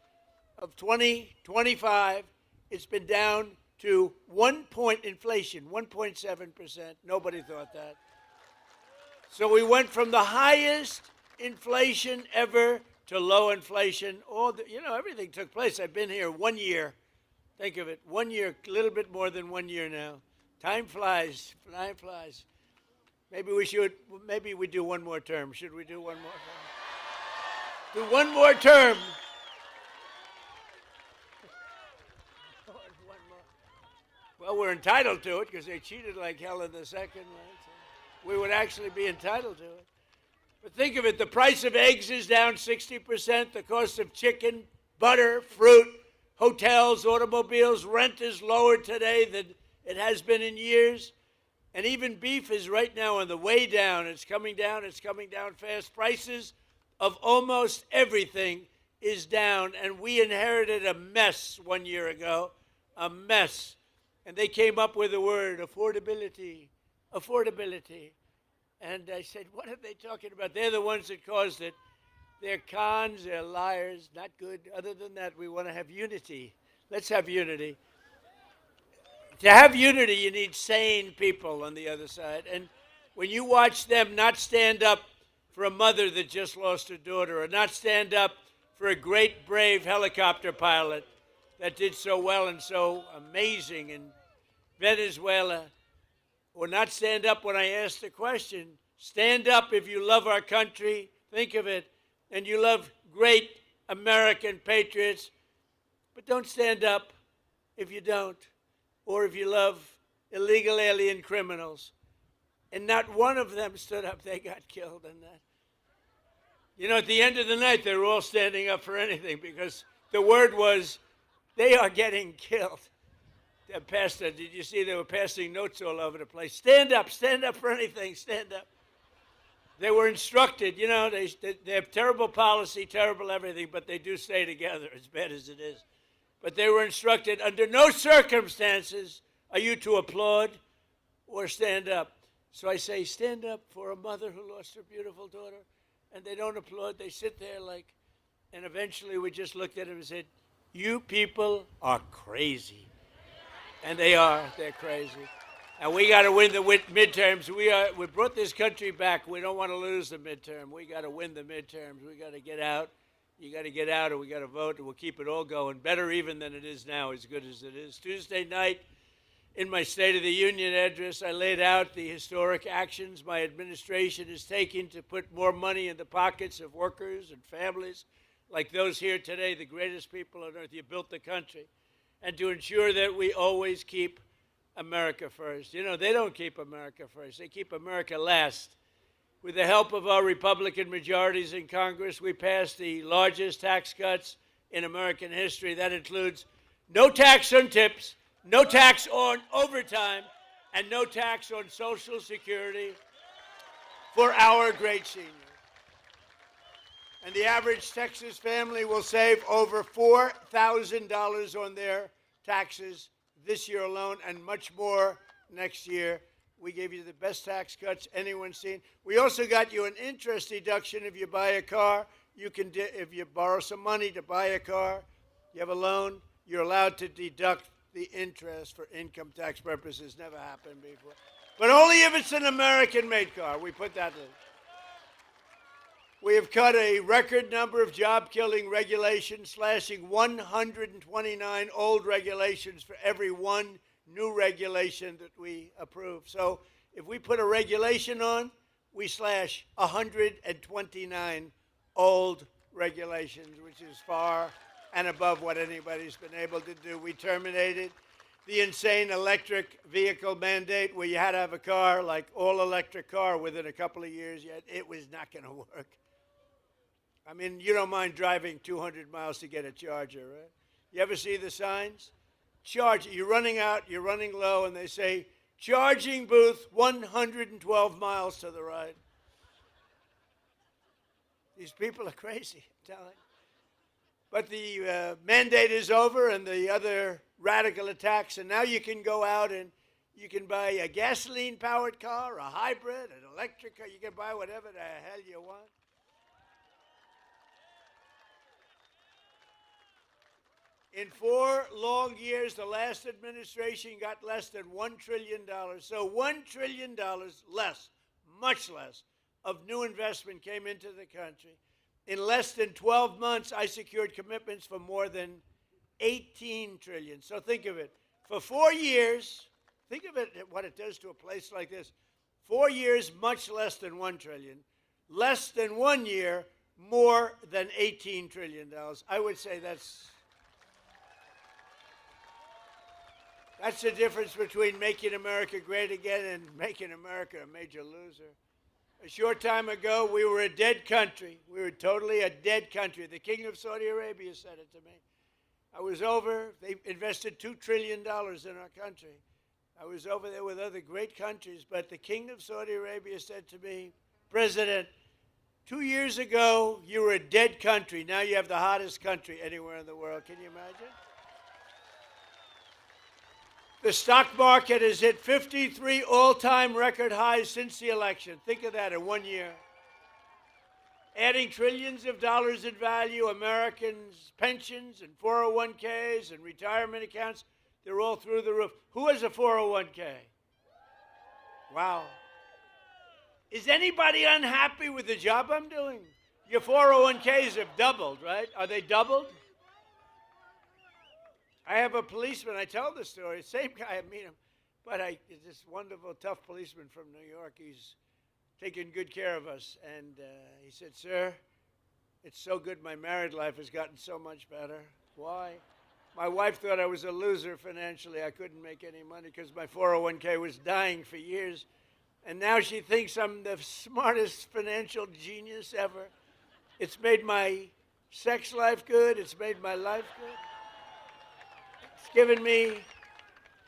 of 2025, it's been down to 1 point inflation, 1.7%. Nobody thought that. So we went from the highest inflation ever to low inflation. Everything took place. I've been here 1 year. Think of it, 1 year, a little bit more than 1 year now. Time flies, time flies. Maybe we do one more term. Should we do one more term? Do one more term. Well, we're entitled to it because they cheated like hell in the second, right? So we would actually be entitled to it. But think of it, the price of eggs is down 60%, the cost of chicken, butter, fruit, hotels, automobiles, rent is lower today than it has been in years. And even beef is right now on the way down. It's coming down fast. Prices of almost everything is down. And we inherited a mess 1 year ago, a mess. And they came up with the word affordability, affordability. And I said, what are they talking about? They're the ones that caused it. They're cons, they're liars, not good. Other than that, we want to have unity. Let's have unity. To have unity, you need sane people on the other side. And when you watch them not stand up for a mother that just lost her daughter, or not stand up for a great, brave helicopter pilot that did so well and so amazing in Venezuela, or not stand up when I asked the question, stand up if you love our country, think of it, and you love great American patriots, but don't stand up if you don't, or if you love illegal alien criminals. And not one of them stood up. They got killed in that. At the end of the night, they were all standing up for anything because the word was, they are getting killed. Did you see they were passing notes all over the place? Stand up for anything, stand up. They were instructed, they have terrible policy, terrible everything, but they do stay together, as bad as it is. But they were instructed, under no circumstances are you to applaud or stand up. So I say, stand up for a mother who lost her beautiful daughter, and they don't applaud. They sit there and eventually we just looked at them and said, you people are crazy. And they're crazy. And we got to win the midterms. We brought this country back. We don't want to lose the midterm. We got to win the midterms. We got to get out. You got to get out, or we got to vote, and we'll keep it all going. Better even than it is now, as good as it is. Tuesday night, in my State of the Union address, I laid out the historic actions my administration is taking to put more money in the pockets of workers and families like those here today, the greatest people on earth. You built the country. And to ensure that we always keep America first. They don't keep America first. They keep America last. With the help of our Republican majorities in Congress, we passed the largest tax cuts in American history. That includes no tax on tips, no tax on overtime, and no tax on Social Security for our great seniors. And the average Texas family will save over $4,000 on their taxes this year alone, and much more next year. We gave you the best tax cuts anyone's seen. We also got you an interest deduction if you buy a car. You can, if you borrow some money to buy a car, you have a loan, you're allowed to deduct the interest for income tax purposes. Never happened before. But only if it's an American-made car. We put that in. We have cut a record number of job-killing regulations, slashing 129 old regulations for every one new regulation that we approve. So if we put a regulation on, we slash 129 old regulations, which is far and above what anybody's been able to do. We terminated the insane electric vehicle mandate where you had to have a car, like all-electric car, within a couple of years, yet it was not going to work. I mean, you don't mind driving 200 miles to get a charger, right? You ever see the signs? Charge, you're running out, you're running low, and they say, charging booth 112 miles to the right. These people are crazy, I'm telling you. But the mandate is over and the other radical attacks, and now you can go out and you can buy a gasoline-powered car, a hybrid, an electric car. You can buy whatever the hell you want. In 4 long years, the last administration got less than $1 trillion. So $1 trillion less, much less, of new investment came into the country. In less than 12 months, I secured commitments for more than $18 trillion. So think of it. For 4 years, think of it, what it does to a place like this. 4 years, much less than $1 trillion. Less than 1 year, more than $18 trillion. I would say that's the difference between making America great again and making America a major loser. A short time ago, we were a dead country. We were totally a dead country. The King of Saudi Arabia said it to me. I was over, they invested $2 trillion in our country. I was over there with other great countries, but the King of Saudi Arabia said to me, President, 2 years ago, you were a dead country. Now you have the hottest country anywhere in the world. Can you imagine? The stock market has hit 53 all-time record highs since the election. Think of that in 1 year. Adding trillions of dollars in value, Americans' pensions and 401ks and retirement accounts, they're all through the roof. Who has a 401k? Wow. Is anybody unhappy with the job I'm doing? Your 401ks have doubled, right? Are they doubled? I have a policeman, I tell the story, same guy, I meet him, but this wonderful, tough policeman from New York. He's taking good care of us. And he said, sir, it's so good my married life has gotten so much better. Why? My wife thought I was a loser financially. I couldn't make any money because my 401k was dying for years. And now she thinks I'm the smartest financial genius ever. It's made my sex life good. It's made my life good.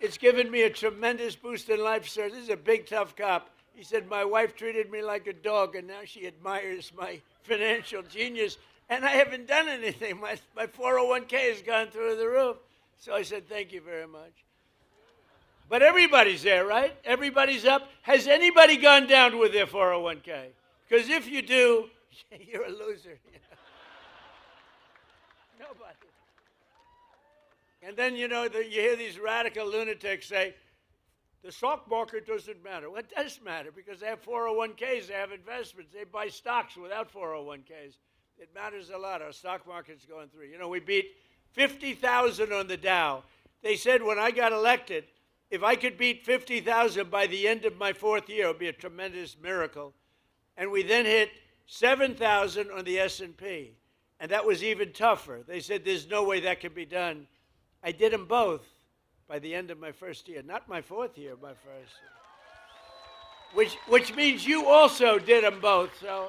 It's given me a tremendous boost in life, sir. This is a big, tough cop. He said, my wife treated me like a dog, and now she admires my financial genius, and I haven't done anything. My 401k has gone through the roof. So I said, thank you very much. But everybody's there, right? Everybody's up. Has anybody gone down with their 401k? Because if you do, you're a loser. Nobody. And then, you know, you hear these radical lunatics say, the stock market doesn't matter. Well, it does matter because they have 401ks, they have investments, they buy stocks without 401ks. It matters a lot. Our stock market's going through. You know, we beat 50,000 on the Dow. They said when I got elected, if I could beat 50,000 by the end of my 4th year, it would be a tremendous miracle. And we then hit 7,000 on the S&P. And that was even tougher. They said there's no way that could be done. I did them both by the end of my 1st year. Not my 4th year, my 1st year. which means you also did them both. So,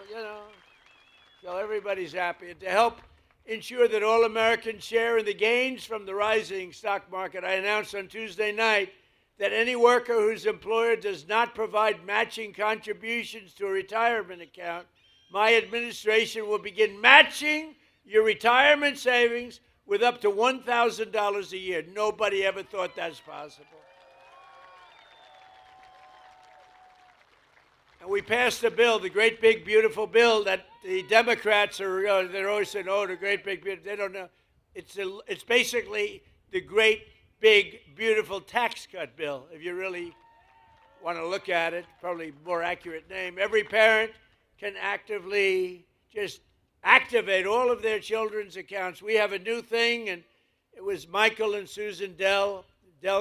so everybody's happy. And to help ensure that all Americans share in the gains from the rising stock market, I announced on Tuesday night that any worker whose employer does not provide matching contributions to a retirement account, my administration will begin matching your retirement savings with up to $1,000 a year. Nobody ever thought that's possible. And we passed a bill, the great big beautiful bill that the Democrats are, they're always saying, oh, the great big beautiful, they don't know. It's basically the great big beautiful tax cut bill, if you really want to look at it, probably more accurate name. Every parent can actively just activate all of their children's accounts. We have a new thing, and it was Michael and Susan Dell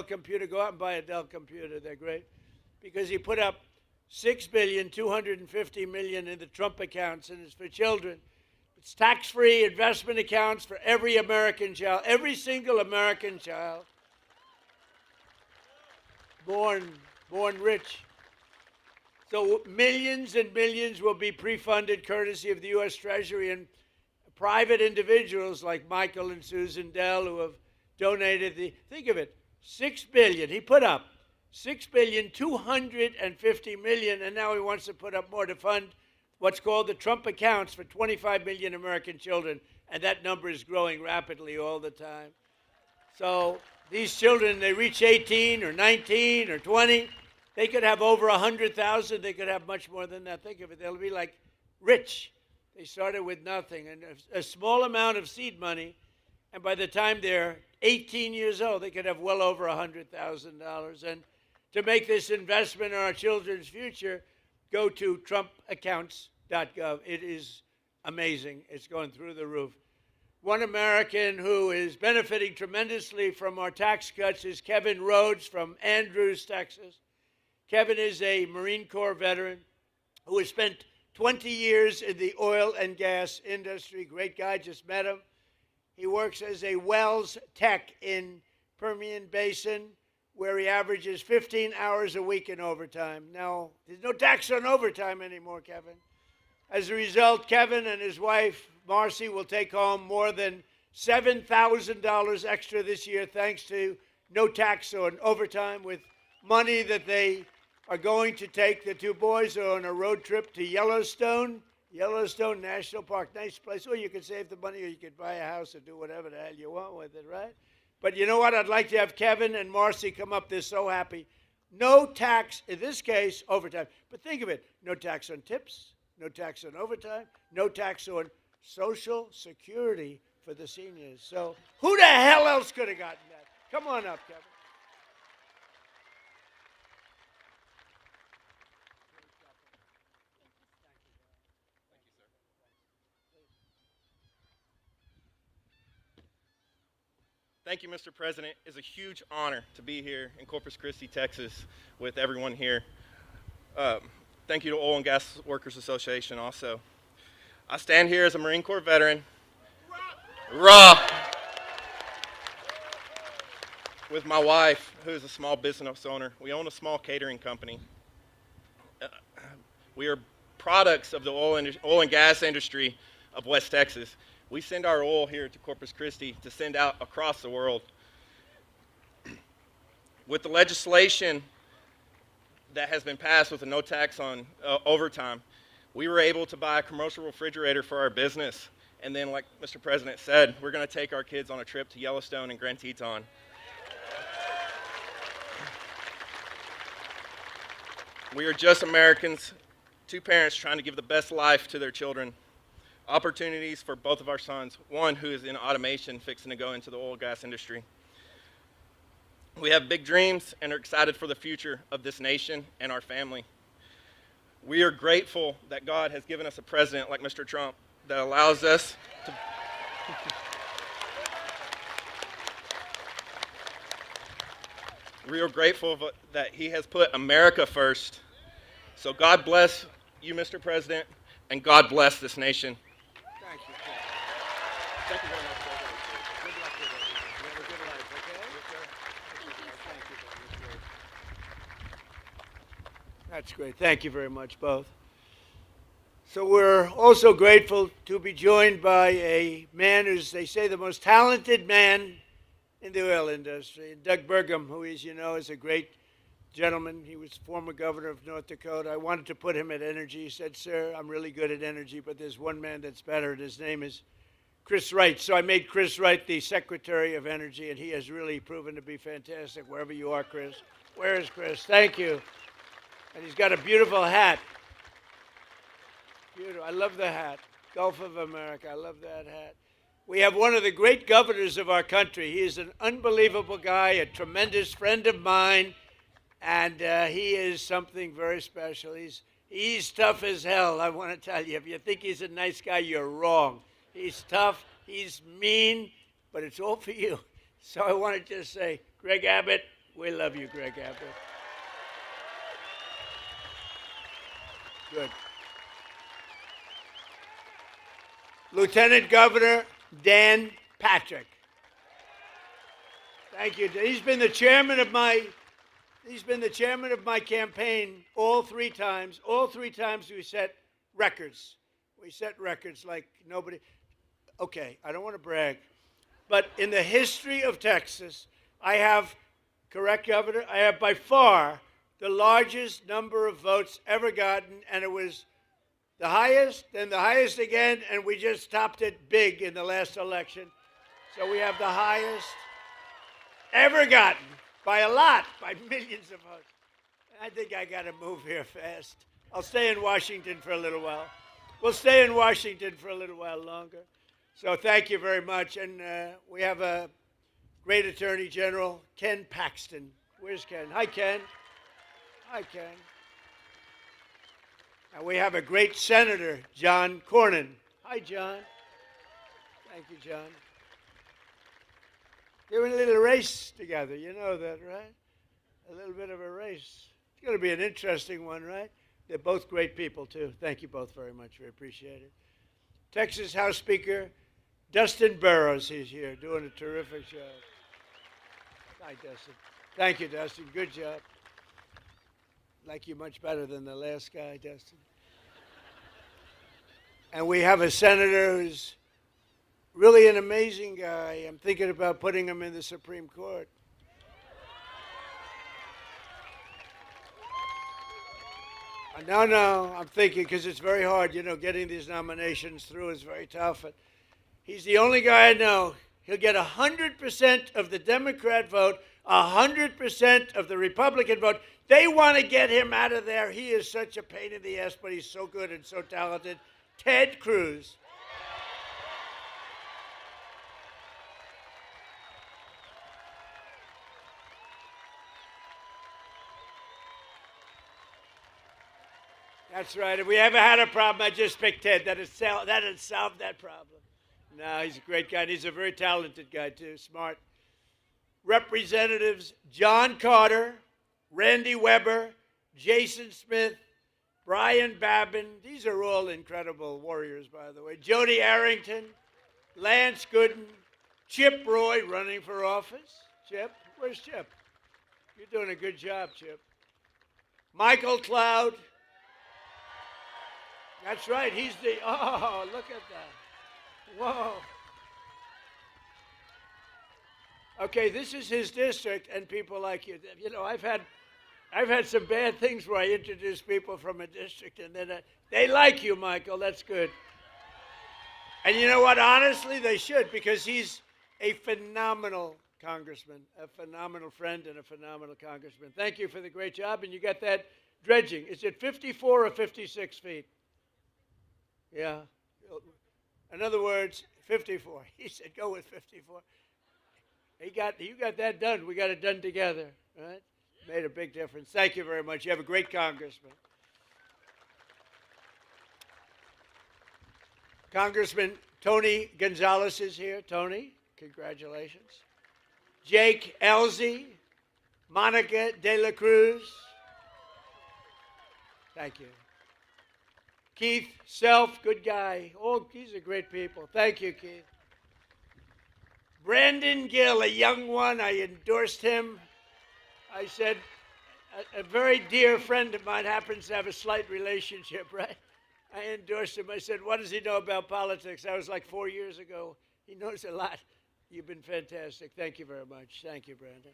Computer. Go out and buy a Dell computer, they're great, because he put up $6,250,000,000 in the Trump accounts, and it's for children. It's tax-free investment accounts for every American child, every single American child born rich. So millions and millions will be pre-funded courtesy of the U.S. Treasury and private individuals like Michael and Susan Dell who have donated think of it, $6 billion. He put up $6,250,000,000, and now he wants to put up more to fund what's called the Trump accounts for 25 million American children, and that number is growing rapidly all the time. So these children, they reach 18 or 19 or 20, they could have over 100,000. They could have much more than that. Think of it. They'll be like rich. They started with nothing, and a small amount of seed money, and by the time they're 18 years old, they could have well over $100,000. And to make this investment in our children's future, go to trumpaccounts.gov. It is amazing. It's going through the roof. One American who is benefiting tremendously from our tax cuts is Kevin Rhodes from Andrews, Texas. Kevin is a Marine Corps veteran who has spent 20 years in the oil and gas industry. Great guy, just met him. He works as a wells tech in Permian Basin, where he averages 15 hours a week in overtime. Now, there's no tax on overtime anymore, Kevin. As a result, Kevin and his wife, Marcy, will take home more than $7,000 extra this year thanks to no tax on overtime, with money that they are going to take. The two boys are on a road trip to Yellowstone National Park. Nice place. Or you could save the money, or you could buy a house or do whatever the hell you want with it, right? But you know what? I'd like to have Kevin and Marcy come up. They're so happy. No tax, in this case, overtime. But think of it. No tax on tips, no tax on overtime, no tax on Social Security for the seniors. So who the hell else could have gotten that? Come on up, Kevin. Thank you, Mr. President. It's a huge honor to be here in Corpus Christi, Texas, with everyone here. Thank you to Oil and Gas Workers Association also. I stand here as a Marine Corps veteran, with my wife, who is a small business owner. We own a small catering company. We are products of the oil and gas industry of West Texas. We send our oil here to Corpus Christi to send out across the world. With the legislation that has been passed with a no tax on overtime, we were able to buy a commercial refrigerator for our business. And then, like Mr. President said, we're going to take our kids on a trip to Yellowstone and Grand Teton. We are just Americans, two parents trying to give the best life to their children. Opportunities for both of our sons, one who is in automation fixing to go into the oil and gas industry. We have big dreams and are excited for the future of this nation and our family. We are grateful that God has given us a president like Mr. Trump that allows us to we are grateful that he has put America first. So God bless you, Mr. President, and God bless this nation. Thank you. Thank you very much. Good luck with everything. You have a good life, okay? Thank you. That's great. Thank you very much, both. So we're also grateful to be joined by a man who's, they say, the most talented man in the oil industry. Doug Burgum, who, as you know, is a great gentleman. He was former governor of North Dakota. I wanted to put him at energy. He said, sir, I'm really good at energy, but there's one man that's better, and his name is Chris Wright. So I made Chris Wright the Secretary of Energy, and he has really proven to be fantastic wherever you are, Chris. Where is Chris? Thank you. And he's got a beautiful hat. Beautiful. I love the hat. Gulf of America. I love that hat. We have one of the great governors of our country. He is an unbelievable guy, a tremendous friend of mine, and he is something very special. He's tough as hell, I want to tell you. If you think he's a nice guy, you're wrong. He's tough, he's mean, but it's all for you. So I want to just say, Greg Abbott, we love you, Greg Abbott. Good. Lieutenant Governor Dan Patrick. Thank you. He's been the chairman of my campaign all three times. All three times we set records. We set records like nobody. Okay, I don't want to brag, but in the history of Texas, I have, correct, Governor, I have by far the largest number of votes ever gotten, and it was the highest, then the highest again, and we just topped it big in the last election. So we have the highest ever gotten by a lot, by millions of votes. I think I got to move here fast. I'll stay in Washington for a little while. We'll stay in Washington for a little while longer. So thank you very much. And we have a great Attorney General, Ken Paxton. Where's Ken? Hi, Ken. Hi, Ken. And we have a great Senator, John Cornyn. Hi, John. Thank you, John. They're in a little race together. You know that, right? A little bit of a race. It's going to be an interesting one, right? They're both great people, too. Thank you both very much. We appreciate it. Texas House Speaker Dustin Burrows, he's here, doing a terrific job. Hi, Dustin. Thank you, Dustin. Good job. Like you much better than the last guy, Dustin. And we have a senator who's really an amazing guy. I'm thinking about putting him in the Supreme Court. No, I'm thinking, because it's very hard, you know, getting these nominations through is very tough. And he's the only guy I know. He'll get 100% of the Democrat vote, 100% of the Republican vote. They want to get him out of there. He is such a pain in the ass, but he's so good and so talented. Ted Cruz. That's right. If we ever had a problem, I just picked Ted. That'd solve that problem. No, he's a great guy. And he's a very talented guy, too. Smart. Representatives John Carter, Randy Weber, Jason Smith, Brian Babin. These are all incredible warriors, by the way. Jody Arrington, Lance Gooden, Chip Roy running for office. Chip? Where's Chip? You're doing a good job, Chip. Michael Cloud. That's right. He's the, oh, look at that. Whoa. Okay, this is his district, and people like you. You know, I've had some bad things where I introduce people from a district, and then they like you, Michael. That's good. And you know what? Honestly, they should, because he's a phenomenal congressman, a phenomenal friend, and a phenomenal congressman. Thank you for the great job, and you got that dredging. Is it 54 or 56 feet? Yeah. In other words, 54. He said, go with 54. You got that done. We got it done together, right? Made a big difference. Thank you very much. You have a great congressman. Congressman Tony Gonzalez is here. Tony, congratulations. Jake Elzey, Monica De La Cruz. Thank you. Keith Self, good guy. Oh, these are great people. Thank you, Keith. Brandon Gill, a young one. I endorsed him. I said, a very dear friend of mine happens to have a slight relationship, right? I endorsed him. I said, what does he know about politics? That was like 4 years ago. He knows a lot. You've been fantastic. Thank you very much. Thank you, Brandon.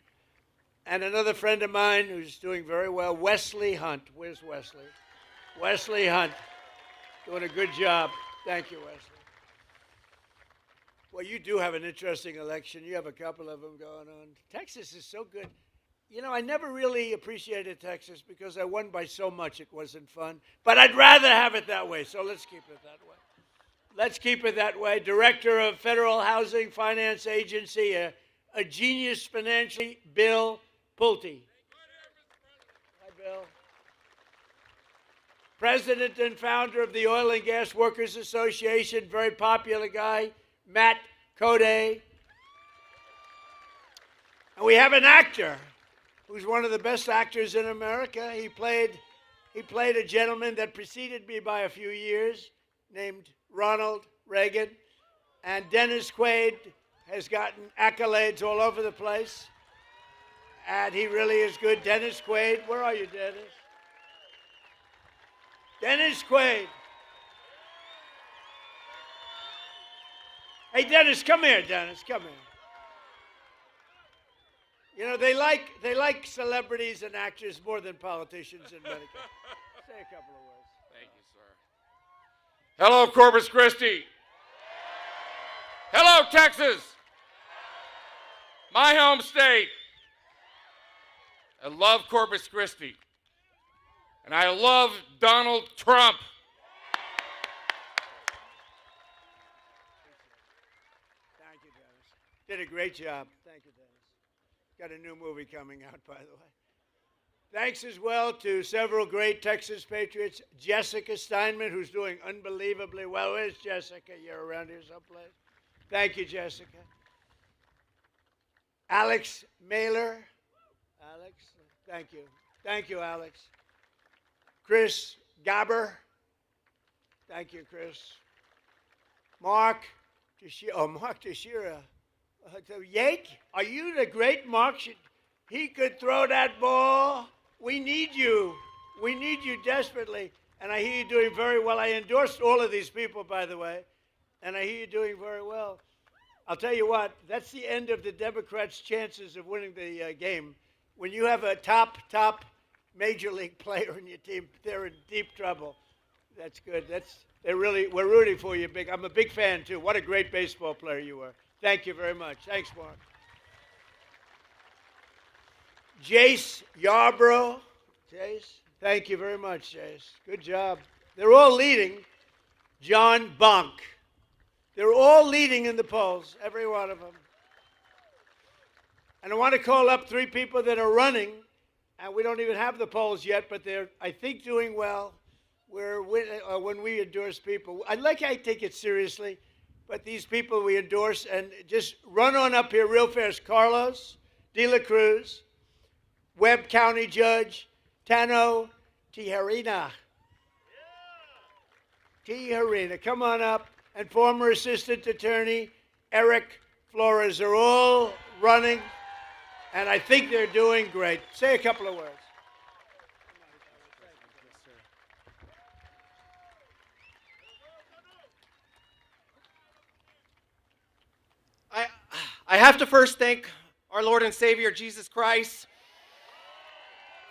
And another friend of mine who's doing very well, Wesley Hunt. Where's Wesley? Wesley Hunt, doing a good job. Thank you, Wesley. Well, you do have an interesting election. You have a couple of them going on. Texas is so good. You know, I never really appreciated Texas because I won by so much it wasn't fun. But I'd rather have it that way, so let's keep it that way. Let's keep it that way. Director of Federal Housing Finance Agency, a genius financially, Bill Pulte. Hi, Bill. President and founder of the Oil and Gas Workers Association, very popular guy, Matt Code. And we have an actor who's one of the best actors in America. He played a gentleman that preceded me by a few years named Ronald Reagan. And Dennis Quaid has gotten accolades all over the place. And he really is good. Dennis Quaid. Where are you, Dennis? Dennis Quaid. Hey, Dennis, come here, Dennis. Come here. You know, they like celebrities and actors more than politicians in America. Say a couple of words. Thank you, sir. Hello, Corpus Christi. Hello, Texas. My home state. I love Corpus Christi. And I love Donald Trump. Thank you, Dennis. Did a great job. Thank you, Dennis. Got a new movie coming out, by the way. Thanks as well to several great Texas patriots. Jessica Steinman, who's doing unbelievably well. Where's Jessica? You're around here someplace. Thank you, Jessica. Alex Mailer. Alex, thank you. Thank you, Alex. Chris Gaber. Thank you, Chris. Mark Teixeira. Yake, are you the great Mark? He could throw that ball. We need you. We need you desperately. And I hear you doing very well. I endorsed all of these people, by the way. And I hear you doing very well. I'll tell you what, that's the end of the Democrats' chances of winning the game. When you have a top major league player in your team, they're in deep trouble. That's good. We're rooting for you big. I'm a big fan, too. What a great baseball player you were. Thank you very much. Thanks, Mark. Jace Yarborough. Jace, thank you very much, Jace. Good job. They're all leading. John Bonk. They're all leading in the polls, every one of them. And I want to call up 3 people that are running, and we don't even have the polls yet, but they're, I think, doing well. When we endorse people, I take it seriously, but these people we endorse, and just run on up here real fast. Carlos De La Cruz, Webb County Judge Tano Tijerina. Tijerina, come on up. And former Assistant Attorney Eric Flores are all running, and I think they're doing great. Say a couple of words. I have to first thank our Lord and Savior, Jesus Christ,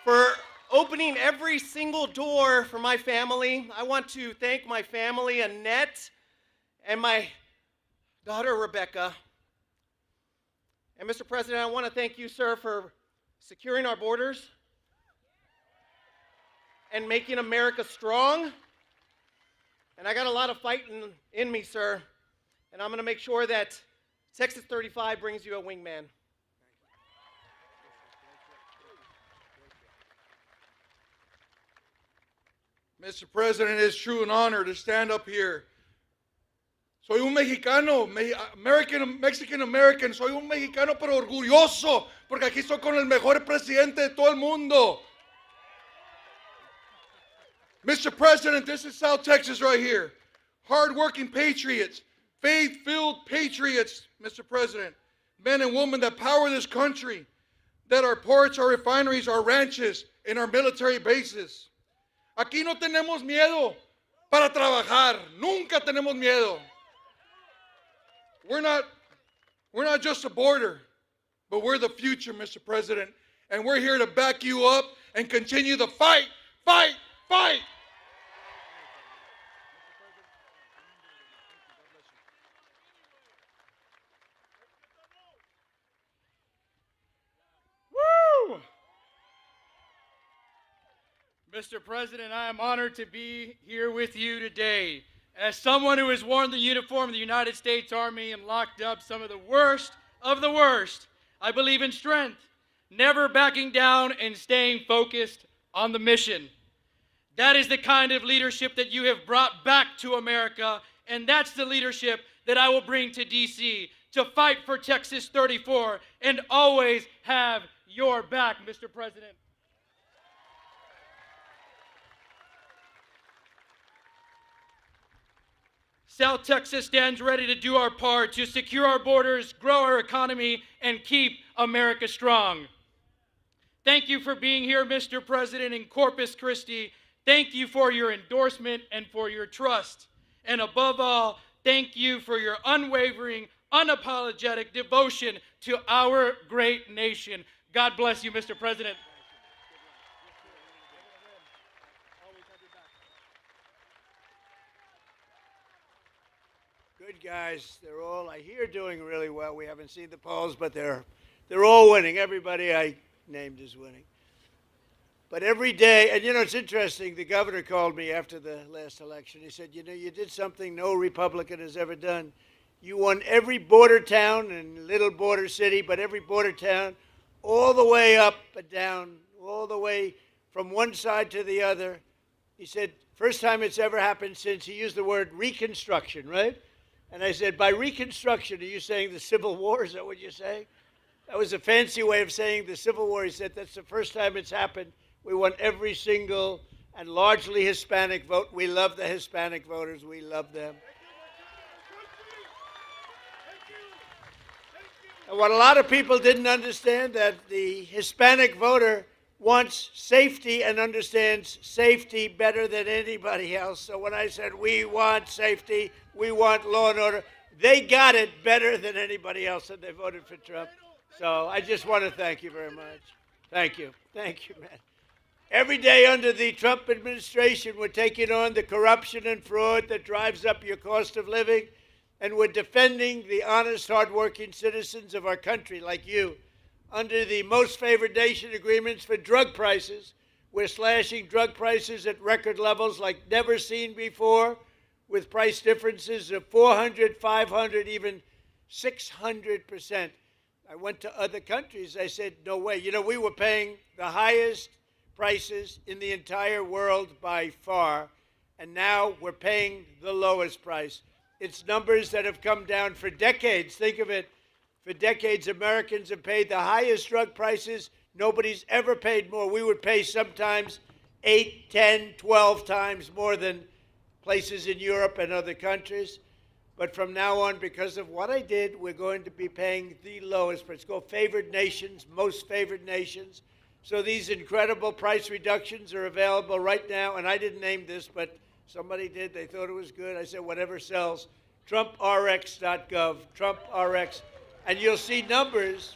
for opening every single door for my family. I want to thank my family, Annette, and my daughter, Rebecca. And Mr. President, I want to thank you, sir, for securing our borders and making America strong. And I got a lot of fighting in me, sir. And I'm going to make sure that Texas 35 brings you a wingman. Mr. President, it's true an honor to stand up here. Soy un mexicano, Mexican American, soy un mexicano pero orgulloso, porque aquí estoy con el mejor presidente de todo el mundo. Mr. President, this is South Texas right here. Hard-working patriots, faith-filled patriots, Mr. President. Men and women that power this country, that our ports, our refineries, our ranches, in our military bases. Aquí no tenemos miedo para trabajar. Nunca tenemos miedo. We're not just a border, but we're the future, Mr. President. And we're here to back you up and continue the fight, fight, fight. Woo! Mr. President, I am honored to be here with you today. As someone who has worn the uniform of the United States Army and locked up some of the worst, I believe in strength, never backing down and staying focused on the mission. That is the kind of leadership that you have brought back to America, and that's the leadership that I will bring to D.C. to fight for Texas 34 and always have your back, Mr. President. South Texas stands ready to do our part to secure our borders, grow our economy, and keep America strong. Thank you for being here, Mr. President, in Corpus Christi. Thank you for your endorsement and for your trust. And above all, thank you for your unwavering, unapologetic devotion to our great nation. God bless you, Mr. President. Good guys. They're all, I hear, doing really well. We haven't seen the polls, but they're all winning. Everybody I named is winning. But every day, and you know, it's interesting, the governor called me after the last election. He said, you know, you did something no Republican has ever done. You won every border town and little border city, but every border town, all the way up and down, all the way from one side to the other. He said, first time it's ever happened since, he used the word reconstruction, right? And I said, by reconstruction, are you saying the Civil War? Is that what you're saying? That was a fancy way of saying the Civil War. He said, that's the first time it's happened. We won every single and largely Hispanic vote. We love the Hispanic voters. We love them. And what a lot of people didn't understand, that the Hispanic voter wants safety and understands safety better than anybody else. So when I said we want safety, we want law and order, they got it better than anybody else, and they voted for Trump. So I just want to thank you very much. Thank you. Thank you, man. Every day under the Trump administration, we're taking on the corruption and fraud that drives up your cost of living, and we're defending the honest, hardworking citizens of our country like you. Under the most favored nation agreements for drug prices, we're slashing drug prices at record levels like never seen before, with price differences of 400, 500, even 600%. I went to other countries. I said, no way. You know, we were paying the highest prices in the entire world by far, and now we're paying the lowest price. It's numbers that have come down for decades. Think of it. For decades, Americans have paid the highest drug prices. Nobody's ever paid more. We would pay sometimes 8, 10, 12 times more than places in Europe and other countries. But from now on, because of what I did, we're going to be paying the lowest price. It's called favored nations, most favored nations. So these incredible price reductions are available right now. And I didn't name this, but somebody did. They thought it was good. I said, whatever sells. TrumpRx.gov, TrumpRx. And you'll see numbers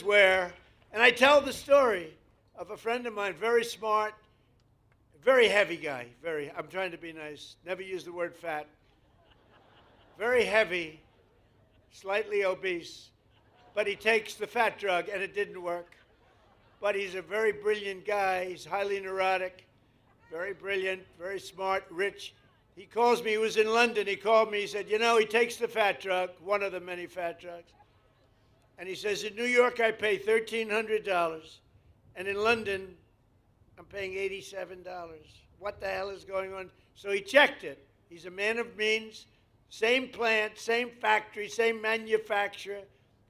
where, and I tell the story of a friend of mine, very smart, very heavy guy, I'm trying to be nice, never use the word fat, very heavy, slightly obese, but he takes the fat drug and it didn't work. But he's a very brilliant guy, he's highly neurotic, very brilliant, very smart, rich. He calls me, he was in London, he called me, he said, you know, he takes the fat drug, one of the many fat drugs. And he says, in New York, I pay $1,300. And in London, I'm paying $87. What the hell is going on? So he checked it. He's a man of means, same plant, same factory, same manufacturer,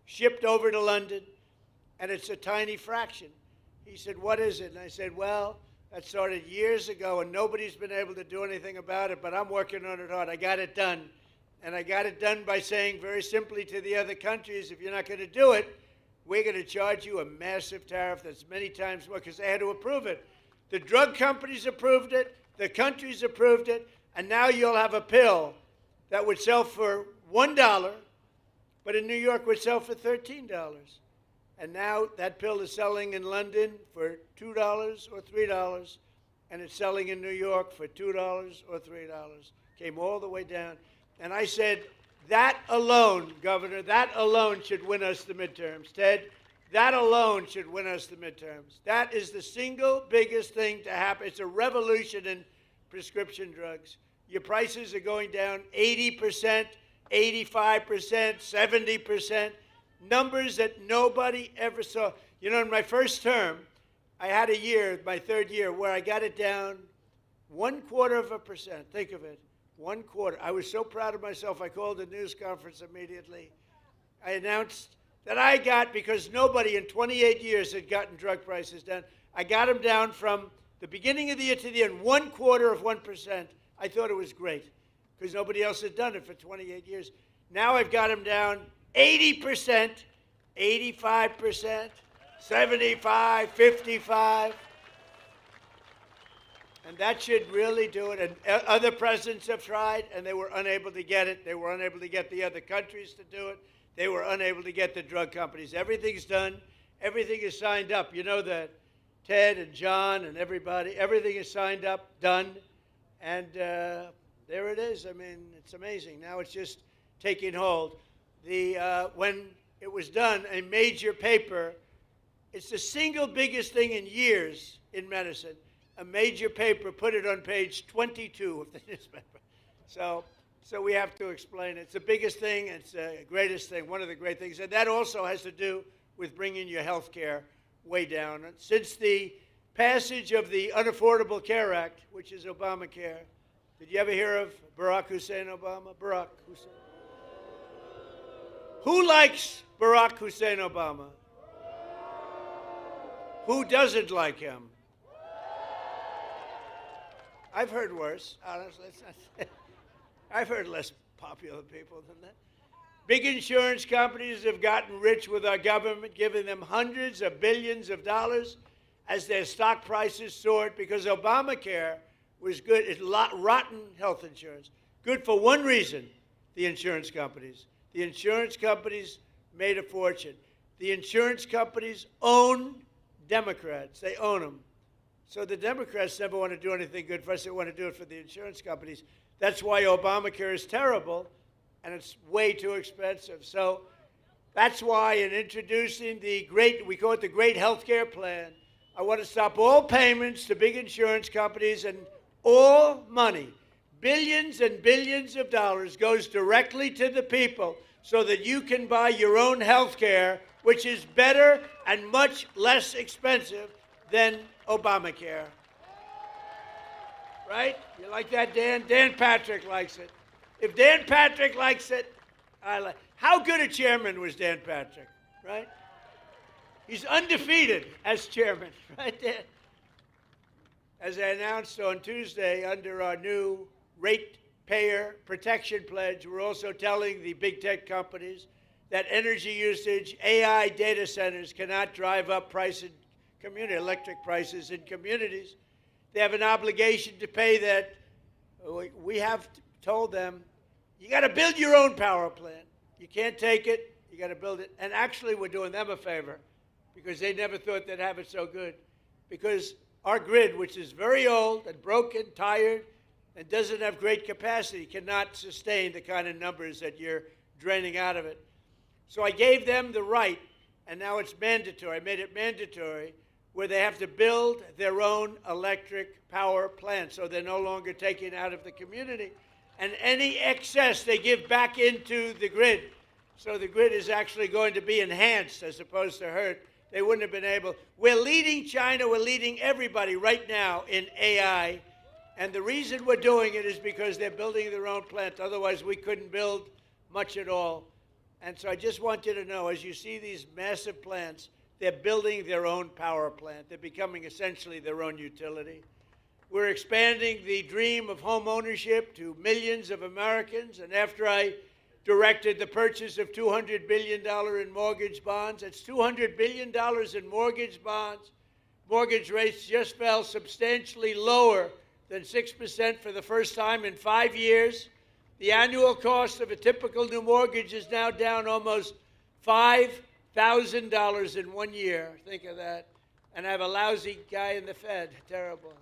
shipped over to London, and it's a tiny fraction. He said, what is it? And I said, well, that started years ago, and nobody's been able to do anything about it, but I'm working on it hard. I got it done. And I got it done by saying very simply to the other countries, if you're not going to do it, we're going to charge you a massive tariff that's many times more because they had to approve it. The drug companies approved it, the countries approved it, and now you'll have a pill that would sell for $1, but in New York would sell for $13. And now that pill is selling in London for $2 or $3, and it's selling in New York for $2 or $3. Came all the way down. And I said, that alone, Governor, that alone should win us the midterms. Ted, that alone should win us the midterms. That is the single biggest thing to happen. It's a revolution in prescription drugs. Your prices are going down 80%, 85%, 70%, numbers that nobody ever saw. You know, in my first term, I had a year, my third year, where I got it down 0.25%. Think of it, 1/4. I was so proud of myself, I called a news conference immediately. I announced that I got, because nobody in 28 years had gotten drug prices down, I got them down from the beginning of the year to the end, 1/4%. I thought it was great, because nobody else had done it for 28 years. Now I've got them down 80%, 85%, 75, 55. And that should really do it. And other presidents have tried, and they were unable to get it. They were unable to get the other countries to do it. They were unable to get the drug companies. Everything's done. Everything is signed up. You know that Ted and John and everybody, everything is signed up, done. And there it is. I mean, it's amazing. Now it's just taking hold. When it was done, a major paper, it's the single biggest thing in years in medicine. A major paper put it on page 22 of the newspaper. So we have to explain it. It's the biggest thing. It's the greatest thing, one of the great things. And that also has to do with bringing your health care way down. Since the passage of the Unaffordable Care Act, which is Obamacare, did you ever hear of Barack Hussein Obama? Barack Hussein. Who likes Barack Hussein Obama? Who doesn't like him? I've heard worse, honestly. I've heard less popular people than that. Big insurance companies have gotten rich with our government, giving them hundreds of billions of dollars as their stock prices soared because Obamacare was good. It's rotten health insurance. Good for one reason, the insurance companies. The insurance companies made a fortune. The insurance companies own Democrats. They own them. So the Democrats never want to do anything good for us. They want to do it for the insurance companies. That's why Obamacare is terrible, and it's way too expensive. So that's why in introducing the great, we call it the Great Healthcare Plan, I want to stop all payments to big insurance companies, and all money, billions and billions of dollars, goes directly to the people so that you can buy your own health care, which is better and much less expensive than Obamacare. Right? You like that, Dan? Dan Patrick likes it. If Dan Patrick likes it, I like it. How good a chairman was Dan Patrick, right? He's undefeated as chairman, right, Dan? As I announced on Tuesday, under our new ratepayer protection pledge, we're also telling the big tech companies that energy usage, AI data centers cannot drive up electric prices in communities. They have an obligation to pay that. We have told them, you got to build your own power plant. You can't take it, you got to build it. And actually, we're doing them a favor because they never thought they'd have it so good. Because our grid, which is very old and broken, tired, and doesn't have great capacity, cannot sustain the kind of numbers that you're draining out of it. So I gave them the right, and now it's mandatory. I made it mandatory where they have to build their own electric power plant, so they're no longer taking out of the community. And any excess they give back into the grid. So the grid is actually going to be enhanced as opposed to hurt. They wouldn't have been able. We're leading China, we're leading everybody right now in AI. And the reason we're doing it is because they're building their own plant. Otherwise, we couldn't build much at all. And so I just want you to know, as you see these massive plants, they're building their own power plant. They're becoming essentially their own utility. We're expanding the dream of home ownership to millions of Americans. And after I directed the purchase of $200 billion in mortgage bonds. That's $200 billion in mortgage bonds. Mortgage rates just fell substantially lower than 6% for the first time in 5 years. The annual cost of a typical new mortgage is now down almost $5,000 in 1 year. Think of that. And I have a lousy guy in the Fed. Terrible.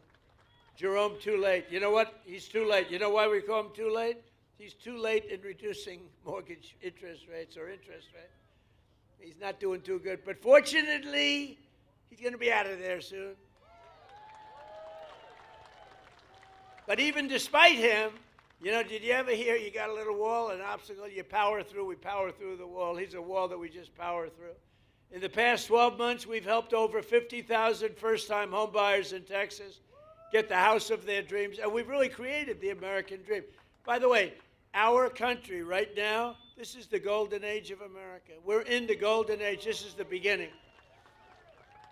Jerome, too late. You know what? He's too late. You know why we call him too late? He's too late in reducing mortgage interest rates or interest rate. He's not doing too good. But fortunately, he's going to be out of there soon. But even despite him, you know, did you ever hear you got a little wall, an obstacle, you power through, we power through the wall. He's a wall that we just power through. In the past 12 months, we've helped over 50,000 first-time homebuyers in Texas get the house of their dreams, and we've really created the American dream. By the way, our country right now, this is the golden age of America. We're in the golden age. This is the beginning.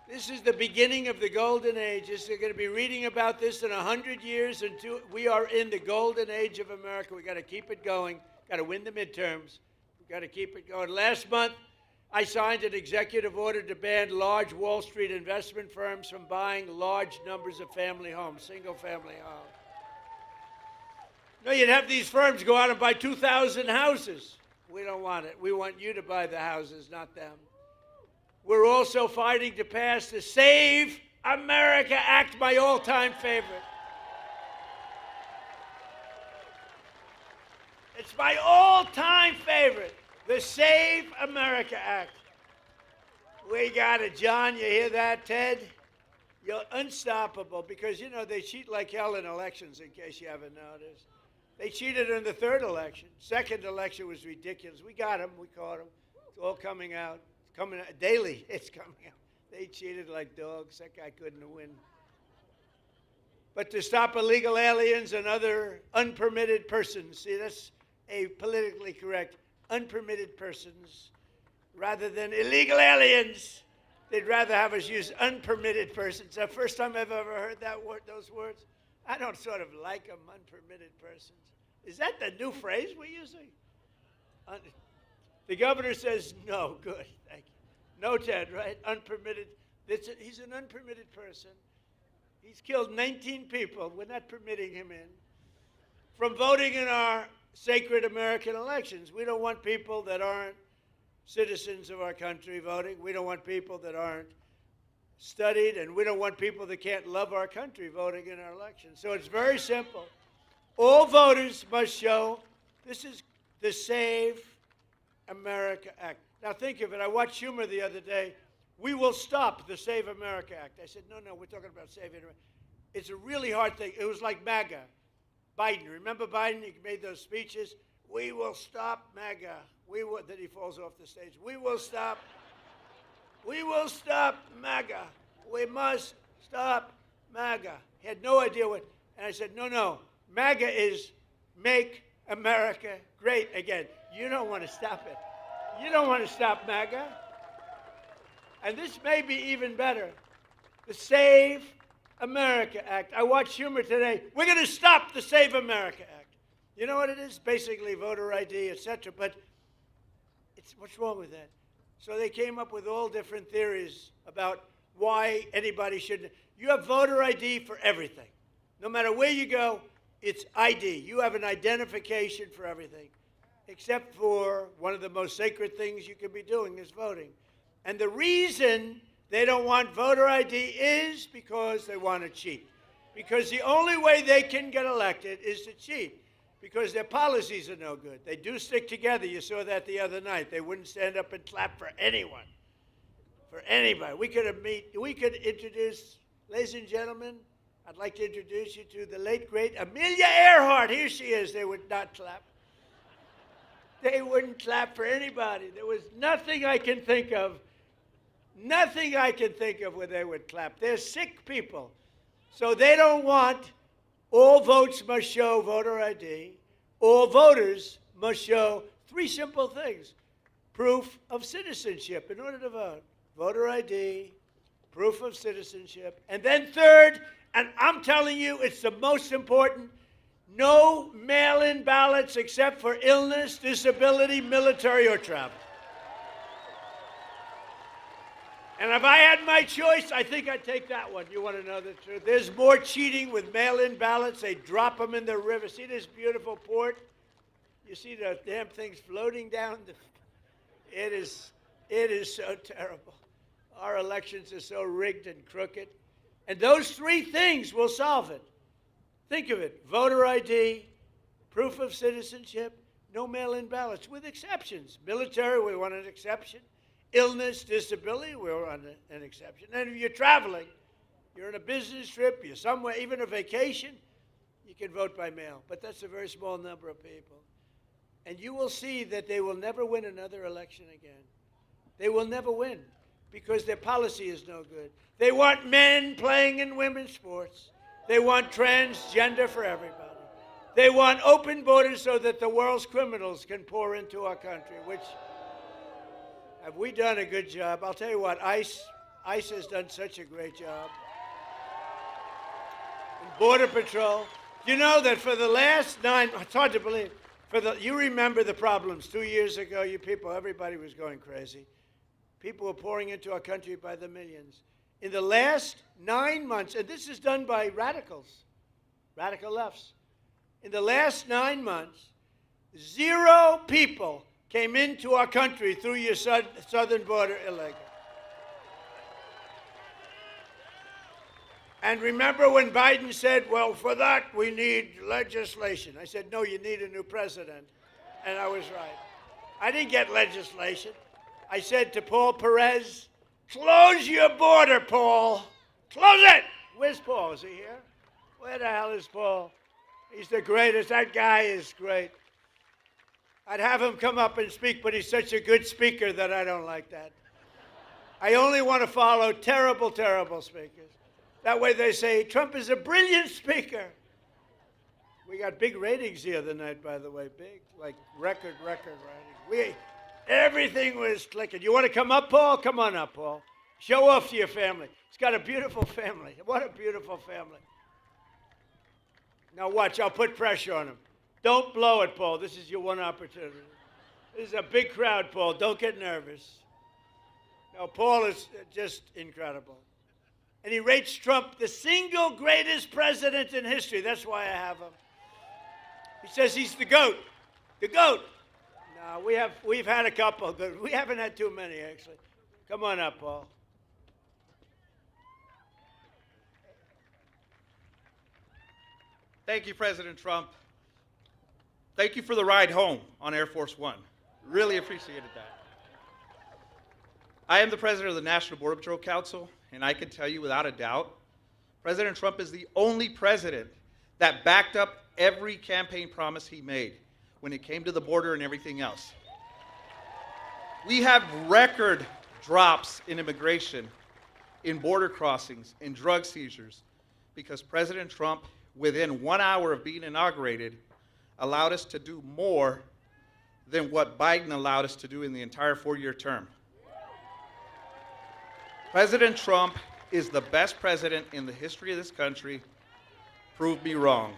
This is the beginning of the golden age. You're going to be reading about this in 100 years. We are in the golden age of America. We got to keep it going. Got to win the midterms. We got to keep it going. Last month, I signed an executive order to ban large Wall Street investment firms from buying large numbers of family homes, single-family homes. No, you'd have these firms go out and buy 2,000 houses. We don't want it. We want you to buy the houses, not them. We're also fighting to pass the Save America Act, my all-time favorite. It's my all-time favorite, the Save America Act. We got it, John. You hear that, Ted? You're unstoppable because, you know, they cheat like hell in elections, in case you haven't noticed. They cheated in the third election. Second election was ridiculous. We got them. We caught them. It's all coming out. It's coming out daily. It's coming out. They cheated like dogs. That guy couldn't win. But to stop illegal aliens and other unpermitted persons, see, that's a politically correct, unpermitted persons, rather than illegal aliens. They'd rather have us use unpermitted persons. The first time I've ever heard that word, those words. I don't sort of like them, unpermitted persons. Is that the new phrase we're using? The governor says no. Good, thank you. No, Ted, right? Unpermitted. He's an unpermitted person. He's killed 19 people. We're not permitting him in. From voting in our sacred American elections. We don't want people that aren't citizens of our country voting. We don't want people that aren't studied, and we don't want people that can't love our country voting in our elections. So it's very simple. All voters must show this is the Save America Act. Now think of it. I watched Schumer the other day. We will stop the Save America Act. I said, no, we're talking about saving America. It's a really hard thing. It was like MAGA. Biden, remember Biden? He made those speeches. We will stop MAGA. Then he falls off the stage. We will stop MAGA. We must stop MAGA. He had no idea what. And I said, no. MAGA is Make America Great Again. You don't want to stop it. You don't want to stop MAGA. And this may be even better. The Save America Act. I watched Schumer today. We're going to stop the Save America Act. You know what it is? Basically voter ID, etc. But what's wrong with that? So they came up with all different theories about why anybody shouldn't. You have voter ID for everything. No matter where you go, it's ID. You have an identification for everything, except for one of the most sacred things you can be doing is voting. And the reason they don't want voter ID is because they want to cheat. Because the only way they can get elected is to cheat. Because their policies are no good. They do stick together. You saw that the other night. They wouldn't stand up and clap for anyone, for anybody. We could introduce, ladies and gentlemen, I'd like to introduce you to the late, great Amelia Earhart. Here she is. They would not clap. They wouldn't clap for anybody. There was nothing I can think of where they would clap. They're sick people. So they don't want all votes must show voter ID. All voters must show three simple things. Proof of citizenship in order to vote. Voter ID, proof of citizenship. And then third, and I'm telling you it's the most important, No mail-in ballots except for illness, disability, military, or travel. And if I had my choice, I think I'd take that one. You want to know the truth? There's more cheating with mail-in ballots. They drop them in the river. See this beautiful port? You see the damn things floating down? It is so terrible. Our elections are so rigged and crooked. And those three things will solve it. Think of it. Voter ID, proof of citizenship, no mail-in ballots, with exceptions. Military, we want an exception. Illness, disability, we want an exception. And if you're traveling, you're on a business trip, you're somewhere, even a vacation, you can vote by mail. But that's a very small number of people. And you will see that they will never win another election again. They will never win because their policy is no good. They want men playing in women's sports. They want transgender for everybody. They want open borders so that the world's criminals can pour into our country, which, have we done a good job? I'll tell you what, ICE has done such a great job. And Border Patrol. You know that for the last it's hard to believe, you remember the problems 2 years ago, you people, everybody was going crazy. People were pouring into our country by the millions. In the last 9 months, and this is done by radicals, radical lefts. In the last 9 months, 0 people came into our country through your southern border illegal. And remember when Biden said, well, for that we need legislation. I said, no, you need a new president. And I was right. I didn't get legislation. I said to Paul Perez, close your border, Paul. Close it. Where's Paul? Is he here? Where the hell is Paul? He's the greatest. That guy is great. I'd have him come up and speak, but he's such a good speaker that I don't like that. I only want to follow terrible, terrible speakers. That way they say, Trump is a brilliant speaker. We got big ratings the other night, by the way, big, like record ratings. Everything was clicking. You want to come up, Paul? Come on up, Paul. Show off to your family. He's got a beautiful family. What a beautiful family. Now watch, I'll put pressure on him. Don't blow it, Paul. This is your one opportunity. This is a big crowd, Paul. Don't get nervous. No, Paul is just incredible. And he rates Trump the single greatest president in history. That's why I have him. He says he's the GOAT. The GOAT. No, we've had a couple. We haven't had too many, actually. Come on up, Paul. Thank you, President Trump. Thank you for the ride home on Air Force One. Really appreciated that. I am the president of the National Border Patrol Council, and I can tell you without a doubt, President Trump is the only president that backed up every campaign promise he made when it came to the border and everything else. We have record drops in immigration, in border crossings, in drug seizures, because President Trump, within 1 hour of being inaugurated, allowed us to do more than what Biden allowed us to do in the entire 4-year term. President Trump is the best president in the history of this country. Prove me wrong.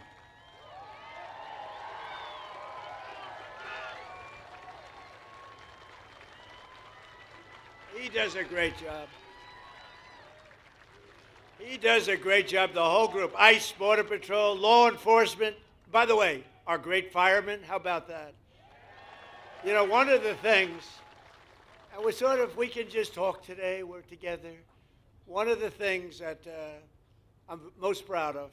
He does a great job. He does a great job, the whole group. ICE, Border Patrol, law enforcement. By the way, our great firemen, how about that? You know, one of the things, and we can just talk today, we're together. One of the things that I'm most proud of,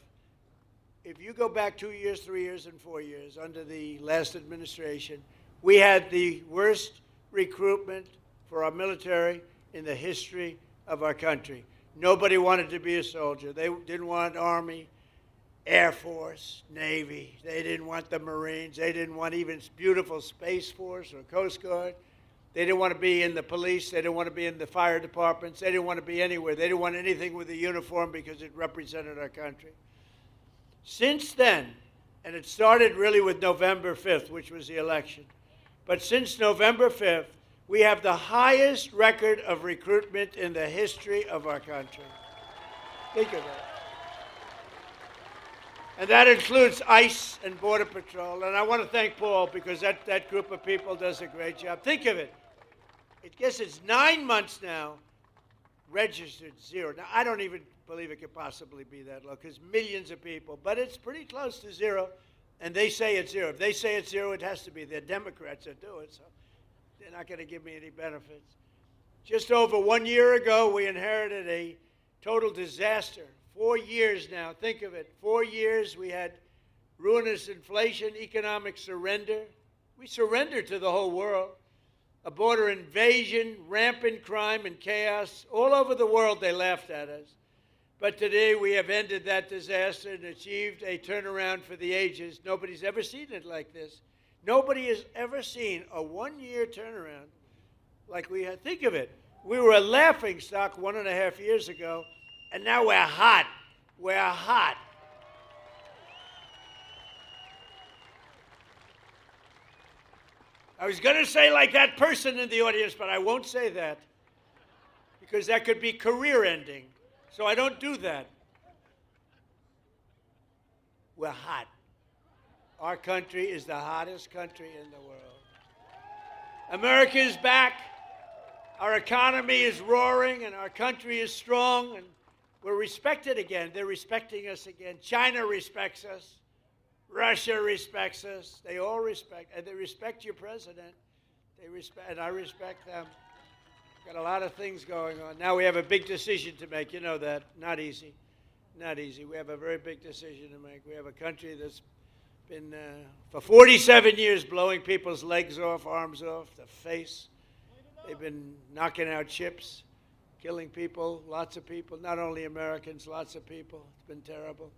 if you go back 2 years, 3 years, and 4 years under the last administration, we had the worst recruitment for our military in the history of our country. Nobody wanted to be a soldier. They didn't want Army, Air Force, Navy. They didn't want the Marines. They didn't want even beautiful Space Force or Coast Guard. They didn't want to be in the police. They didn't want to be in the fire departments. They didn't want to be anywhere. They didn't want anything with a uniform because it represented our country. Since then, and it started really with November 5th, which was the election, but since November 5th, we have the highest record of recruitment in the history of our country. Think of that. And that includes ICE and Border Patrol. And I want to thank Paul because that group of people does a great job. Think of it. I guess it's 9 months now, registered zero. Now, I don't even believe it could possibly be that low because millions of people, but it's pretty close to zero. And they say it's zero. If they say it's zero, it has to be. They're Democrats that do it, so they're not going to give me any benefits. Just over 1 year ago, we inherited a total disaster. 4 years now, think of it. 4 years, we had ruinous inflation, economic surrender. We surrendered to the whole world. A border invasion, rampant crime and chaos. All over the world, they laughed at us. But today, we have ended that disaster and achieved a turnaround for the ages. Nobody's ever seen it like this. Nobody has ever seen a 1 year turnaround like we had. Think of it. We were a laughing stock 1.5 years ago. And now we're hot. We're hot. I was going to say like that person in the audience, but I won't say that because that could be career ending. So I don't do that. We're hot. Our country is the hottest country in the world. America is back. Our economy is roaring and our country is strong and we're respected again. They're respecting us again. China respects us. Russia respects us. They all respect, and they respect your president. They respect, and I respect them. Got a lot of things going on. Now we have a big decision to make. You know that. Not easy. Not easy. We have a very big decision to make. We have a country that's been, for 47 years, blowing people's legs off, arms off, the face. They've been knocking out ships. Killing people, lots of people, not only Americans, lots of people. It's been terrible.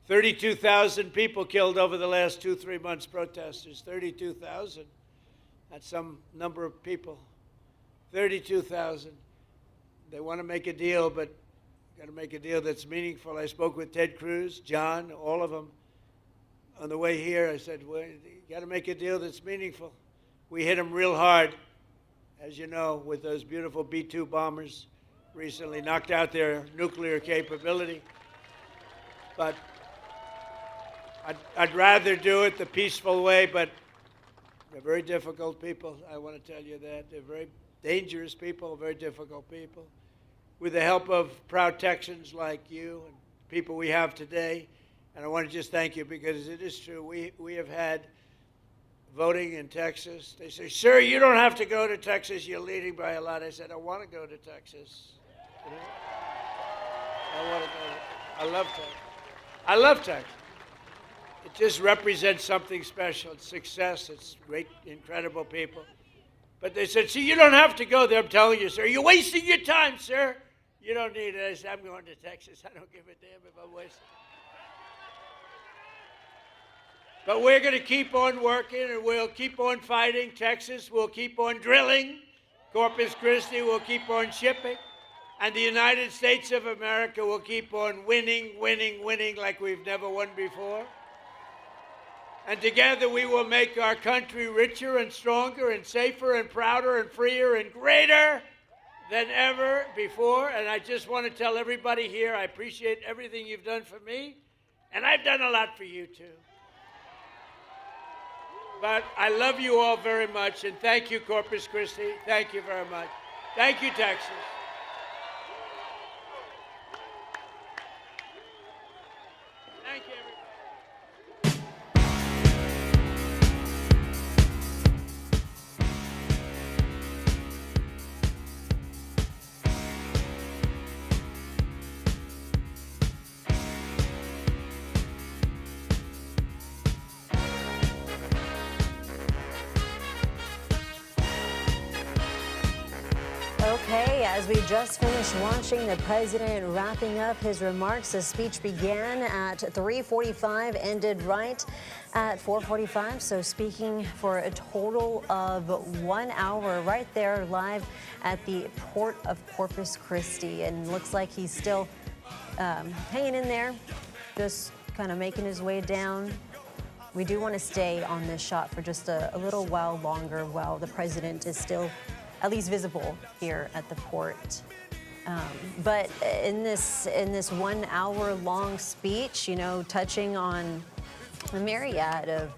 32,000 people killed over the last 2-3 months, protesters. 32,000. That's some number of people. 32,000. They want to make a deal, but got to make a deal that's meaningful. I spoke with Ted Cruz, John, all of them. On the way here, I said, well, you got to make a deal that's meaningful. We hit them real hard, as you know, with those beautiful B-2 bombers. Recently knocked out their nuclear capability. But I'd rather do it the peaceful way, but they're very difficult people. I want to tell you that. They're very dangerous people, very difficult people. With the help of proud Texans like you and people we have today, and I want to just thank you because it is true. We have had voting in Texas. They say, sir, you don't have to go to Texas. You're leading by a lot. I said, I want to go to Texas. You know? I want to go. I love Texas. I love Texas. It just represents something special. It's success. It's great, incredible people. But they said, see, you don't have to go there. I'm telling you, sir. You're wasting your time, sir. You don't need it. I said, I'm going to Texas. I don't give a damn if I'm wasting it. But we're going to keep on working, and we'll keep on fighting. Texas will keep on drilling. Corpus Christi will keep on shipping. And the United States of America will keep on winning, winning, winning like we've never won before. And together we will make our country richer and stronger and safer and prouder and freer and greater than ever before. And I just want to tell everybody here, I appreciate everything you've done for me. And I've done a lot for you, too. But I love you all very much. And thank you, Corpus Christi. Thank you very much. Thank you, Texas. Thank you, everybody. Okay, as we just finished watching the president wrapping up his remarks, the speech began at 3:45, ended right at 4:45. So speaking for a total of 1 hour right there live at the Port of Corpus Christi. And looks like he's still hanging in there, just kind of making his way down. We do want to stay on this shot for just a little while longer while the president is still at least visible here at the port. But in this 1 hour long speech, you know, touching on a myriad of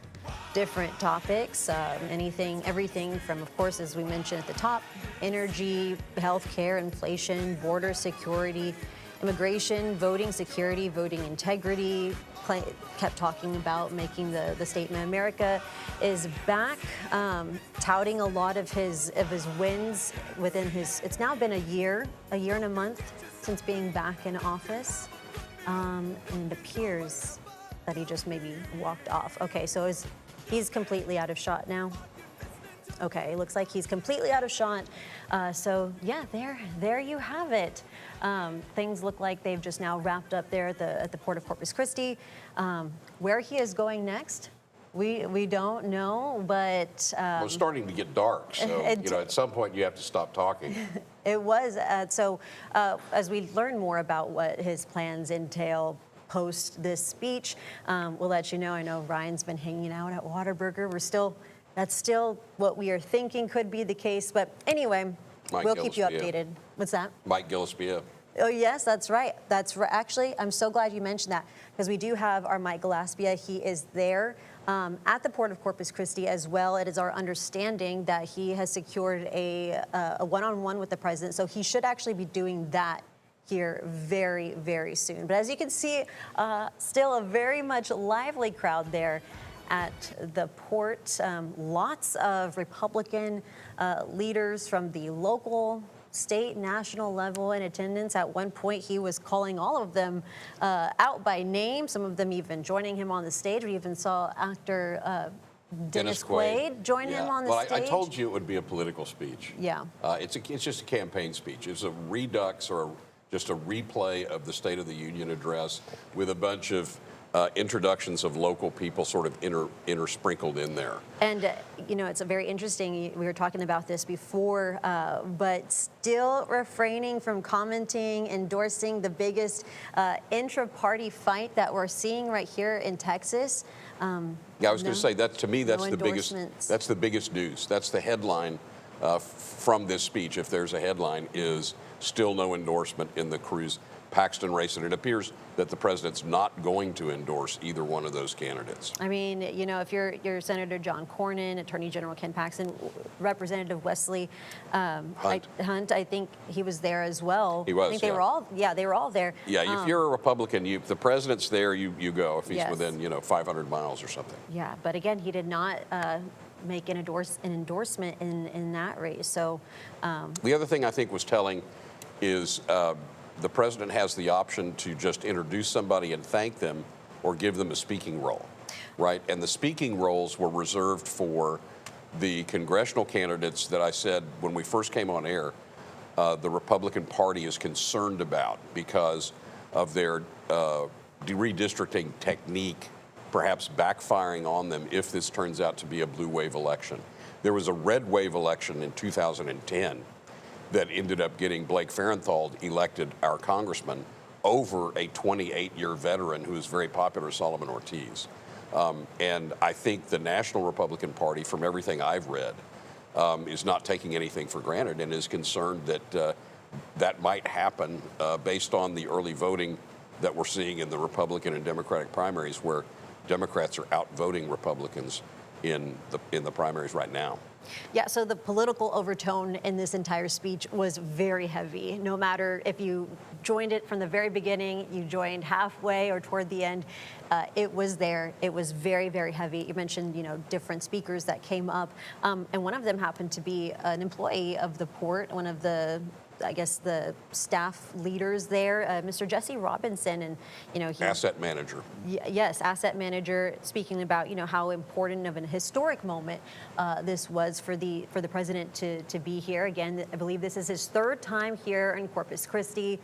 different topics, everything from, of course, as we mentioned at the top, energy, healthcare, inflation, border security, immigration, voting security, voting integrity. Kept talking about making the statement America is back, touting a lot of his wins within his. It's now been a year and a month since being back in office, and it appears that he just maybe walked off. Okay, so he's completely out of shot now. Okay, it looks like he's completely out of shot. So yeah, there you have it. Things look like they've just now wrapped up there at the Port of Corpus Christi. Where he is going next, we don't know, but well, it's starting to get dark, so you know, at some point you have to stop talking. It was so. As we learn more about what his plans entail post this speech, we'll let you know. I know Ryan's been hanging out at Whataburger. That's still what we are thinking could be the case. But anyway, we'll keep you updated. What's that? Mike Gillespie. Oh, yes, that's right. That's right. Actually, I'm so glad you mentioned that because we do have our Mike Gillespie. He is there at the Port of Corpus Christi as well. It is our understanding that he has secured a one-on-one with the president. So he should actually be doing that here very, very soon. But as you can see, still a very much lively crowd there at the port. Lots of Republican leaders from the local, state, national level in attendance. At one point, he was calling all of them out by name, some of them even joining him on the stage. We even saw actor Dennis Quaid join him on the stage. I told you it would be a political speech. Yeah. It's just a campaign speech. It's a redux or just a replay of the State of the Union address with a bunch of introductions of local people sort of intersprinkled in there. And, you know, it's a very interesting, we were talking about this before, but still refraining from commenting, endorsing the biggest intra-party fight that we're seeing right here in Texas. Yeah, I was going to say, that to me, that's the biggest news. That's the headline from this speech, if there's a headline, is still no endorsement in the Cruz-Paxton race, and it appears that the president's not going to endorse either one of those candidates. I mean, you know, if you're Senator John Cornyn, Attorney General Ken Paxton, Representative Wesley Hunt, I think he was there as well. He was. I think they were all there. Yeah, if you're a Republican, if the president's there, you go. If he's within 500 miles or something. Yeah, but again, he did not make an endorsement in that race. So the other thing I think was telling is the president has the option to just introduce somebody and thank them or give them a speaking role, right? And the speaking roles were reserved for the congressional candidates that I said when we first came on air, the Republican Party is concerned about because of their redistricting technique perhaps backfiring on them if this turns out to be a blue wave election. There was a red wave election in 2010 that ended up getting Blake Farenthold elected our congressman over a 28-year veteran who is very popular, Solomon Ortiz. And I think the National Republican Party, from everything I've read, is not taking anything for granted and is concerned that that might happen based on the early voting that we're seeing in the Republican and Democratic primaries, where Democrats are outvoting Republicans in the primaries right now. Yeah, so the political overtone in this entire speech was very heavy. No matter if you joined it from the very beginning, you joined halfway or toward the end, it was there. It was very, very heavy. You mentioned, different speakers that came up, and one of them happened to be an employee of the port, one of the the staff leaders there, Mr. Jesse Robinson, and he, asset manager. Yes, asset manager, speaking about how important of an historic moment this was for the president to be here. Again, I believe this is his third time here in Corpus Christi,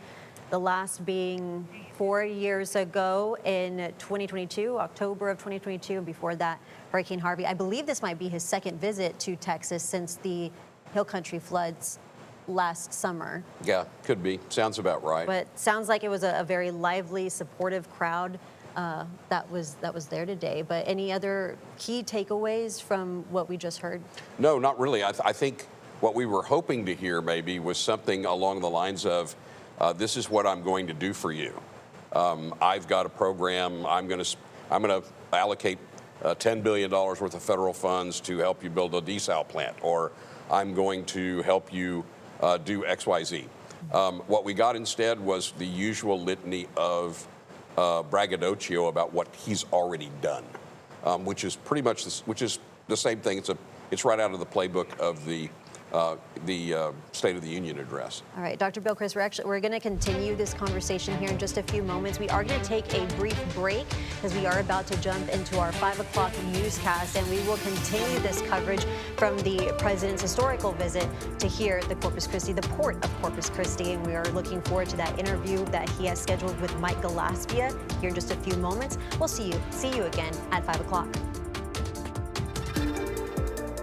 the last being 4 years ago in 2022, October of 2022, and before that, Hurricane Harvey. I believe this might be his second visit to Texas since the Hill Country floods last summer. Yeah, could be. Sounds about right. But sounds like it was a very lively, supportive crowd that was there today. But any other key takeaways from what we just heard? No, not really. I think what we were hoping to hear maybe was something along the lines of, this is what I'm going to do for you. I've got a program. I'm going to allocate $10 billion worth of federal funds to help you build a desal plant, or I'm going to help you do X, Y, Z. What we got instead was the usual litany of braggadocio about what he's already done, which is pretty much the same thing. It's right out of the playbook of the State of the Union address. All right, Dr. Gilchrist, we're going to continue this conversation here in just a few moments. We are going to take a brief break because we are about to jump into our 5 o'clock newscast, and we will continue this coverage from the president's historical visit to here, the Port of Corpus Christi, and we are looking forward to that interview that he has scheduled with Mike Gillespie here in just a few moments. We'll see you again at 5 o'clock.